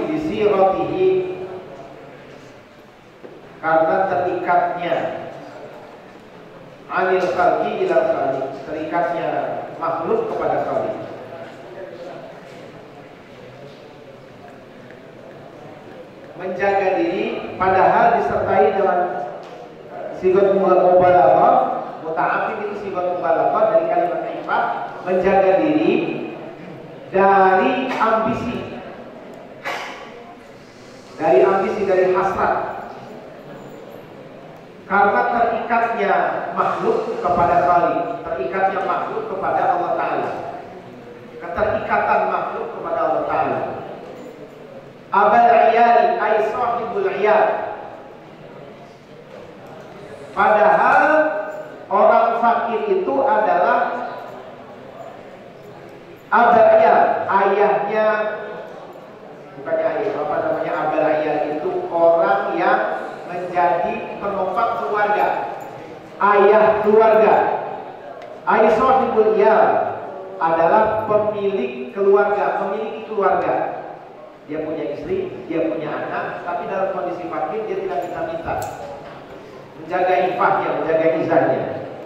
disiratihi, karena terikatnya 'anil khalqi ila khaliq, terikatnya makhluk kepada khaliq. Menjaga diri, padahal disertai dengan sigat mubalaghah, muta'aqqib itu sigat mubalaghah dari kalimat ifah, menjaga diri dari ambisi, dari hasrat, karena terikatnya makhluk kepada khaliq, terikatnya makhluk kepada Allah Ta'ala, keterikatan makhluk kepada Allah Ta'ala. Abal iyali ay sahibul iyal, padahal orang fakir itu adalah abal iyal, ayahnya, bukannya ayah, apa namanya, abal iyal itu orang yang menjadi penopang keluarga, ayah keluarga. Ay sahibul iyal adalah pemilik keluarga, memiliki keluarga. Dia punya istri, dia punya anak, tapi dalam kondisi fakir dia tidak minta-minta. Menjaga ifahnya, menjaga izahnya.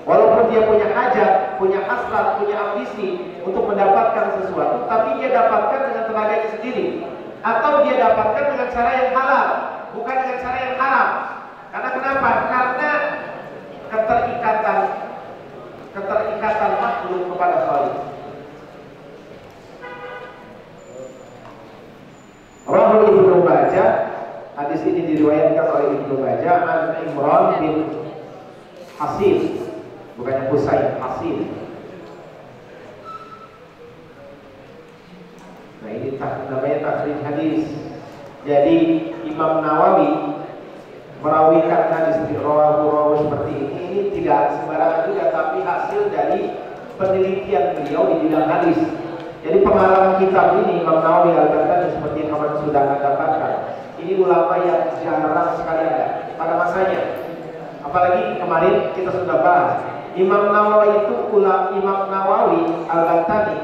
Walaupun dia punya hajat, punya hasrat, punya ambisi untuk mendapatkan sesuatu, tapi dia dapatkan dengan tenaganya sendiri. Atau dia dapatkan dengan cara yang halal, bukan dengan cara yang haram. Karena kenapa? Karena keterikatan makhluk kepada khaliq. Rahul Ibnu Majah, hadis ini diriwayatkan oleh Ibnu Majah an Imran bin Hasin, bukannya Husain, Hasin. Nah ini namanya takhrij hadis. Jadi Imam Nawawi merawikan hadis rawi seperti ini tidak sembarangan juga, tapi hasil dari penelitian beliau di bidang hadis. Jadi pengalaman kitab ini Imam Nawawi Al-Baghdadi seperti yang kemarin sudah katakan, ini ulama yang jarang sekali ada pada masanya. Apalagi kemarin kita sudah bahas Imam Nawawi Al-Baghdadi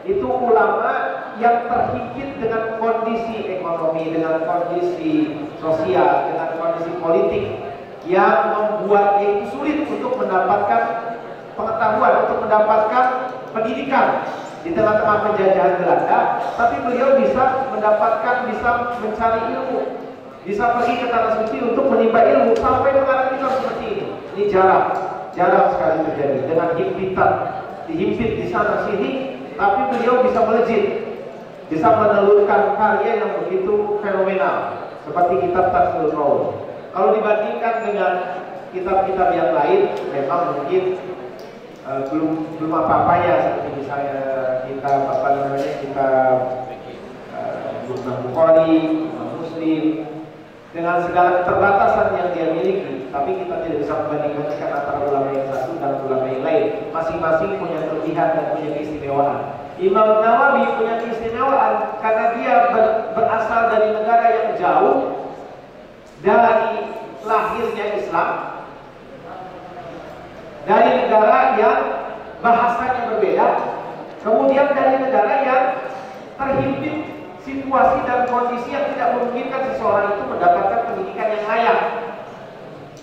itu ulama yang terhimpit dengan kondisi ekonomi, dengan kondisi sosial, dengan kondisi politik yang membuatnya itu sulit untuk mendapatkan pengetahuan, untuk mendapatkan pendidikan di tengah-tengah penjajahan Belanda, tapi beliau bisa mendapatkan, bisa mencari ilmu, bisa pergi ke tanah suci untuk menimba ilmu sampai dengan kita seperti ini. Ini jarang sekali terjadi. Dengan himpitan, dihimpit di sana sini, tapi beliau bisa melejit, bisa menelurkan karya yang begitu fenomenal seperti kitab Tafsirul Qaul. Kalau dibandingkan dengan kitab-kitab yang lain, memang mungkin belum apa-apanya, seperti misalnya kitab Bukhari, Muslim, dengan segala keterbatasan yang dia miliki, tapi kita tidak bisa membandingkan antara ulama yang satu dan ulama yang lain. Masing-masing punya kelebihan dan punya keistimewaan. Imam Nawawi punya keistimewaan karena dia berasal dari negara yang jauh dari lahirnya Islam, dari negara yang bahasanya berbeda, kemudian dari negara yang terhimpit situasi dan kondisi yang tidak memungkinkan seseorang itu mendapatkan pendidikan yang layak.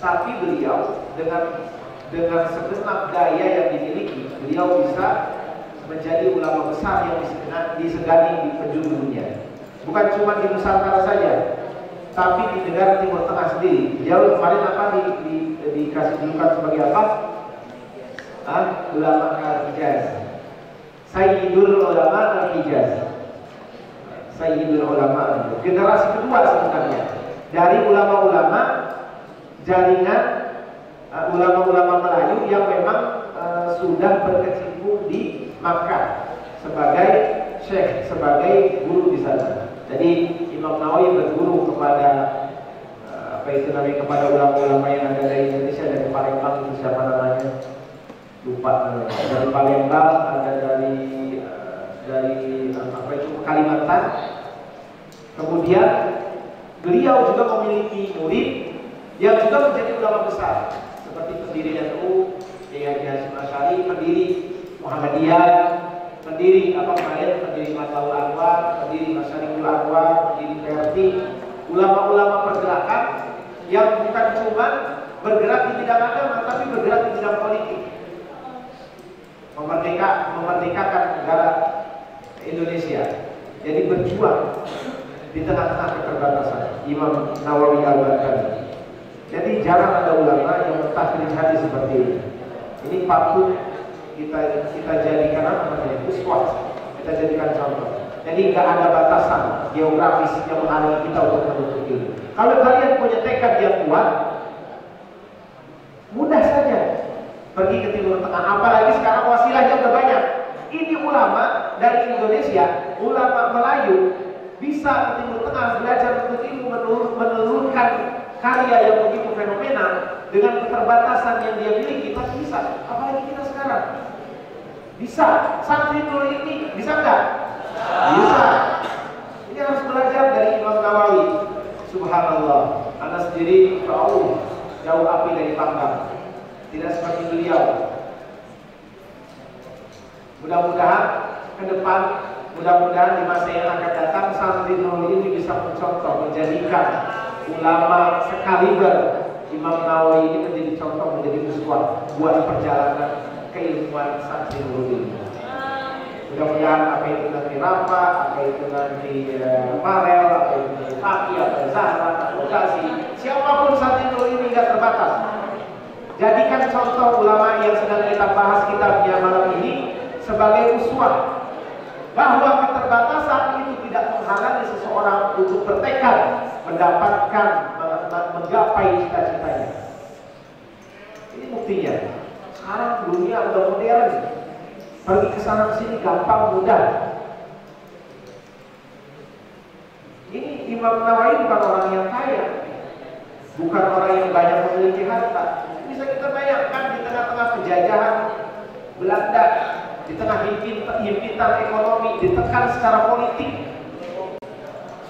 Tapi beliau dengan segenap daya yang dimiliki, beliau bisa menjadi ulama besar yang disegani di penjuru dunia. Bukan cuma di Nusantara saja, tapi di negara Timur Tengah sendiri. Beliau kemarin dikasih julukan sebagai apa? Ulama Al-Hijaz, Sayyidul Ulama Al-Hijaz, Sayyidul Ulama, generasi kedua sebenarnya dari ulama-ulama jaringan ulama-ulama Melayu yang memang sudah berkecimpung di Makkah sebagai syekh, sebagai guru di sana. Jadi Imam Nawawi berguru kepada apa itu namanya, kepada ulama-ulama yang ada dari Indonesia, dari Palembang itu siapa namanya? Lupa namanya. Dari Palembang, ada dari apa itu Kalimantan. Kemudian beliau juga memiliki murid yang juga menjadi ulama besar, seperti pendiri NU, Kiai Hasyim Asy'ari, pendiri Muhammadiyah, pendiri pendiri Matlaul Anwar, pendiri Masyarikul Anwar, pendiri PRT, ulama-ulama pergerakan yang bukan cuma bergerak di bidang agama, tapi bergerak di bidang politik, memerdekakan negara Indonesia. Jadi berjuang di tengah-tengah keterbatasan. Imam Nawawi Al-Baghdadi. Jadi jarang ada ulama yang mentahdir hadis seperti ini. Ini patut kita jadikan apa namanya, uswah, kita jadikan contoh. Jadi nggak ada batasan geografis yang menghalangi kita untuk menuntut ilmu. Kalau kalian punya tekad yang kuat, mudah saja pergi ke Timur Tengah. Apalagi sekarang wasilahnya udah banyak. Ini ulama dari Indonesia, ulama Melayu, bisa ke Timur Tengah belajar untuk ilmu, menelurkan karya yang begitu fenomenal dengan keterbatasan yang dia miliki, tapi bisa. Apalagi kita sekarang bisa. Santri dulu ini bisa nggak? Bisa. Ini harus belajar dari Imam Nawawi. Subhanallah, Anda sendiri jauh api dari panggang. Tidak seperti beliau. Mudah-mudahan ke depan, mudah-mudahan di masa yang akan datang, santri dulu ini bisa mencontoh, menjadikan ulama sekaliber Imam Nawawi ini menjadi contoh, menjadi uswah buat perjalanan keilmuan santri dulu ini. Mudah-mudahan apa itu nanti Rafa, apa itu nanti Farel, apa itu nanti Taki, apa Zahra, atau Gazi, siapapun santri dulu ini tidak terbatas. Jadikan contoh ulama yang sedang kita bahas kitabnya malam ini sebagai uswah, bahwa keterbatasan itu tidak menghalangi seseorang untuk bertekad mendapatkan, menggapai cita-citanya. Ini buktinya. Sekarang dunia udah modern, pergi ke sana ke sini gampang, mudah. Ini Imam Nawawi bukan orang yang kaya, bukan orang yang banyak memiliki harta. Bisa kita bayangkan di tengah-tengah penjajahan Belanda, di tengah himpitan ekonomi, ditekan secara politik,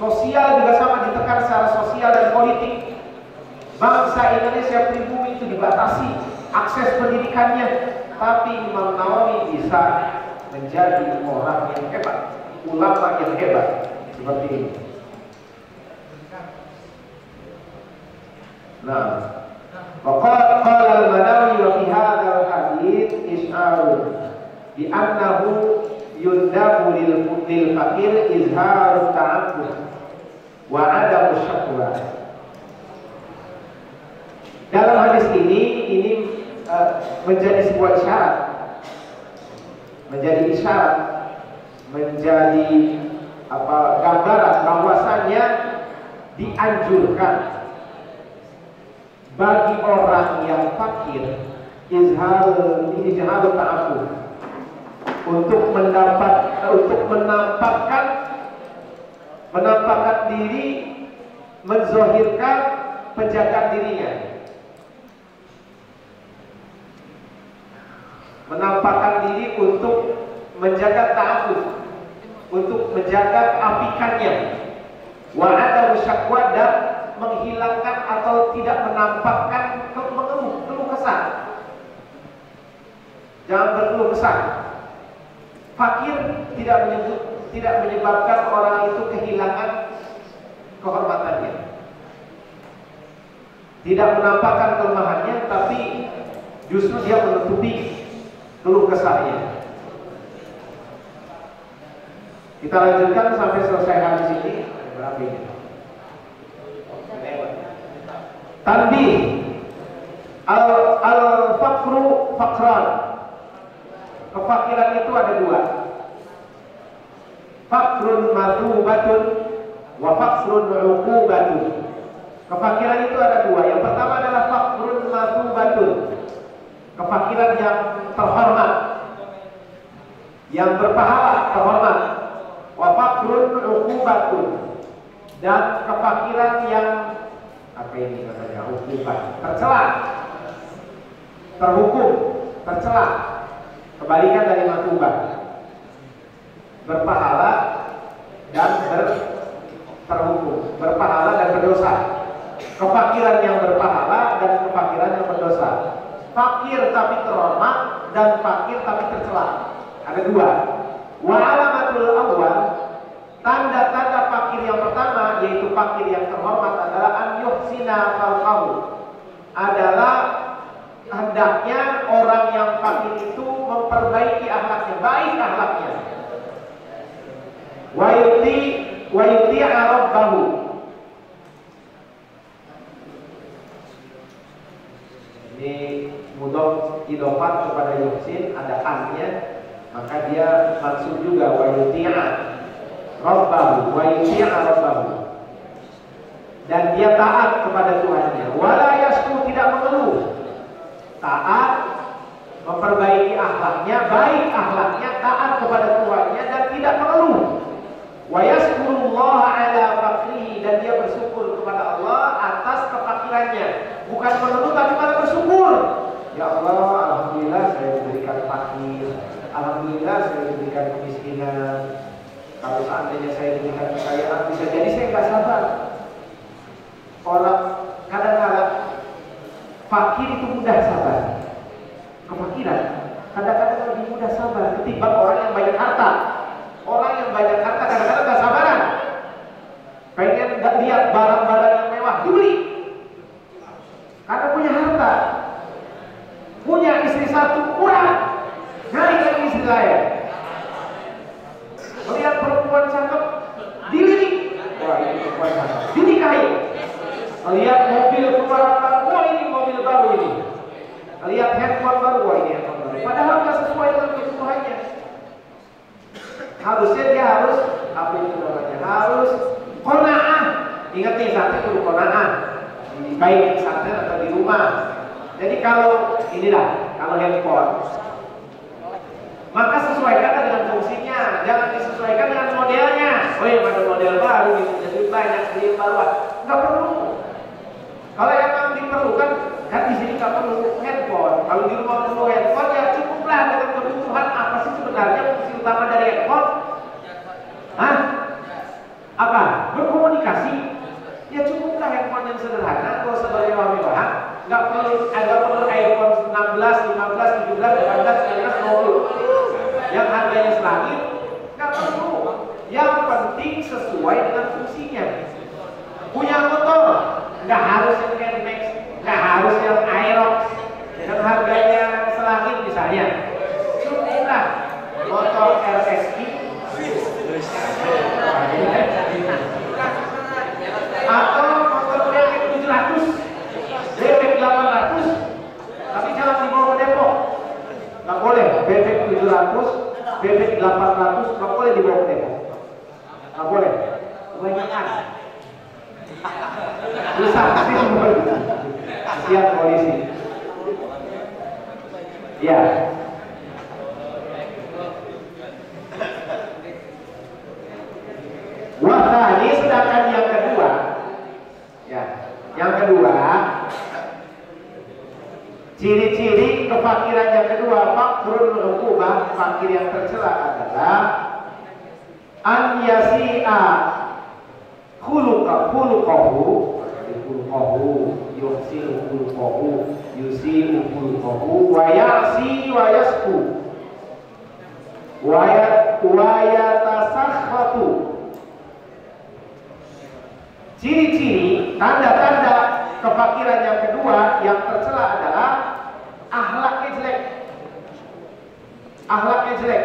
sosial juga sama, ditekan secara sosial dan politik. Bangsa Indonesia pribumi itu dibatasi akses pendidikannya, tapi Imam Nawawi bisa menjadi orang yang hebat, ulama yang hebat seperti ini. Nah, qala al-Manawi wa fi hadzal hadits is'arun bi annahu yundabu lil fakir izharu ta'abbud wa adamu syakwa. Dalam hadis ini menjadi sebuah isyarat, menjadi isyarat, menjadi gambaran bahwasanya dianjurkan bagi orang yang fakir izharu ta'abbud, untuk menampakkan diri, menzohirkan penjagaan dirinya, menampakkan diri untuk menjaga ta'abbud, untuk menjaga keapikannya, wa adamu syakwa, dan menghilangkan atau tidak menampakkan keluh kesah. Jangan berkeluh kesah. Fakir tidak menyebabkan orang itu kehilangan kehormatannya, tidak menampakkan kelemahannya, tapi justru dia menutupi keluh kesahnya. Kita lanjutkan sampai selesai hadis ini. Berapa ini? Tanbih, al-faqru faqran. Kefakiran itu ada dua. Faqrun madhubatun wa faqrun uqubatun. Kefakiran itu ada dua. Yang pertama adalah faqrun madhubatun, kefakiran yang terhormat, yang berpahala, terhormat. Wa faqrun uqubatun, dan kefakiran yang apa ini namanya, hukuman, tercela, terhukum, tercela. Kebalikan dari makubah, berpahala dan terhukum, berpahala dan berdosa. Kefakiran yang berpahala dan kefakiran yang berdosa. Fakir tapi terhormat dan fakir tapi tercela. Ada dua. Wa alamatul awwal, tanda-tanda fakir yang pertama yaitu fakir yang terhormat adalah an yuhsina khalqahu, adalah hendaknya orang yang fakir itu memperbaiki akhlaknya, baik akhlaknya. Wa yuti'a rabbahu, ini mudhof idhofat kepada yuhsin, ada an-nya, maka dia maksud juga wa yuti'a rabbahu, wa yuti'a rabbahu, dan dia taat kepada Tuhannya. Wala yasku, tidak mengeluh, taat, memperbaiki akhlaknya, baik akhlaknya, taat kepada Tuhannya dan tidak mengeluh. Wa yaskurullaha ala fakrihi, dan dia bersyukur kepada Allah atas kefakirannya, bukan mengeluh tapi malah bersyukur. Ya Allah, alhamdulillah saya diberikan fakir, alhamdulillah saya diberikan kemiskinan. Kalau seandainya saya diberikan kekayaan, bisa jadi saya nggak sabar. Orang kadang-kadang fakir itu mudah sabar, kefakiran kadang-kadang lebih mudah sabar ketimbang orang yang banyak harta. Orang yang banyak harta kadang-kadang gak sabaran, pengen gak lihat barang-barang yang mewah dibeli karena punya harta. Punya istri satu kurang, nyari lagi istri lain. Melihat perempuan cakep dilirik, wah ini perempuan cakep, dinikahi. Melihat mobil keluaran, wah ini mobil baru ini. Lihat handphone baru, wah ini handphone baru. Padahal gak sesuai dengan kebutuhannya. Harusnya dia harus, apa itu namanya, harus qanaah. Ingat nih, santri perlu qanaah, baik di pesantren atau di rumah. Jadi kalau inilah, kalau handphone, maka sesuaikan dengan fungsinya, jangan disesuaikan dengan modelnya. Oh iya, ada model baru, jadi banyak beli baru, nggak perlu. Kalau emang diperlukan, kan di sini nggak perlu handphone. Kalau di rumah perlu handphone, ya cukuplah dengan kebutuhan. Apa sih sebenarnya fungsi utama dari handphone? Hah? Apa? Berkomunikasi. Ya cukuplah handphone yang sederhana, kalau sebagai mewah-mewahan. Nggak perlu iPhone 16, 15, 17, 18, 19, 20 yang harganya selangit. Nggak perlu. Yang penting sesuai dengan fungsinya. Punya motor, nggak harus yang Nmax, nggak harus yang Aerox yang harganya selangit misalnya. Cukuplah motor RSI atau motor bebek 700, bebek 800, tapi jangan dibawa ke Depok. Nggak boleh bebek 700, bebek 800, nggak boleh dibawa ke Depok. Nggak boleh, kebanyakan. Susah sih, siap polisi. Ya. Wah, ini sedangkan yang kedua, ya, yang kedua, ciri-ciri kefakiran yang kedua, fakrul uqubah, fakir yang tercela adalah an yasi'a khuluqahu, yuhsinu khuluqahu, yusi'u khuluqahu, wa ya'si wa yasku, wa yatasakhatu. Ciri-ciri, tanda-tanda kefakiran yang kedua yang tercela adalah akhlaknya jelek. Akhlaknya jelek.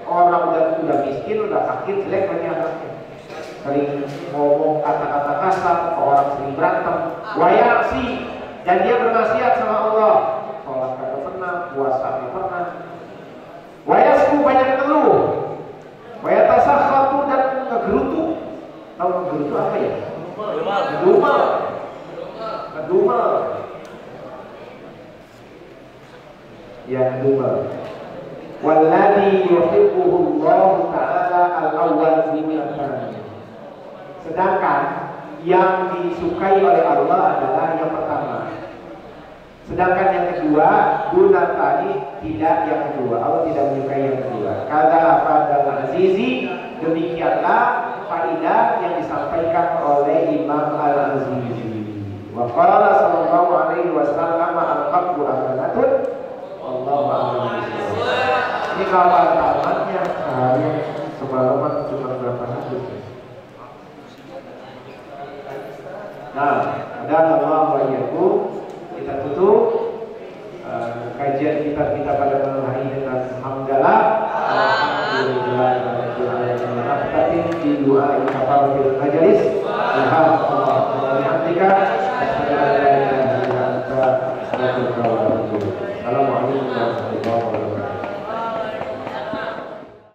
Orang udah miskin, udah fakir, jelek berarti akhlaknya. Sering ngomong kata-kata kasar, orang sering berantem, wayaksi, dan dia bermaksiat sama Allah. Sholat kagak pernah, puasa kagak pernah. Wayasku, banyak keluh. Wayatasakhatu, dan ngegerutu. Tahu ngegerutu apa ya? Ngedumel. Ya, ngedumel. Walladhi yuhibbuhu Allah Ta'ala al-awwal min al-thani. Sedangkan yang disukai oleh Allah adalah yang pertama. Sedangkan yang kedua, dunatani, tidak yang kedua. Allah tidak menyukai yang kedua. Kata Fadal Azizi, demikianlah faidah yang disampaikan oleh Imam Al-Azizi. Wa qala sallallahu alaihi wasallam al-haqqu amanatun wallahu a'lam. Ini kawan tamatnya saya semalaman cuma berapa hadis. Nah, ada Allah wa iyyakum. Kita tutup kajian kita pada malam hari dengan hamdalah. Alhamdulillah. Tapi di doa kafaratul majelis. Alhamdulillah. Assalamualaikum warahmatullahi wabarakatuh.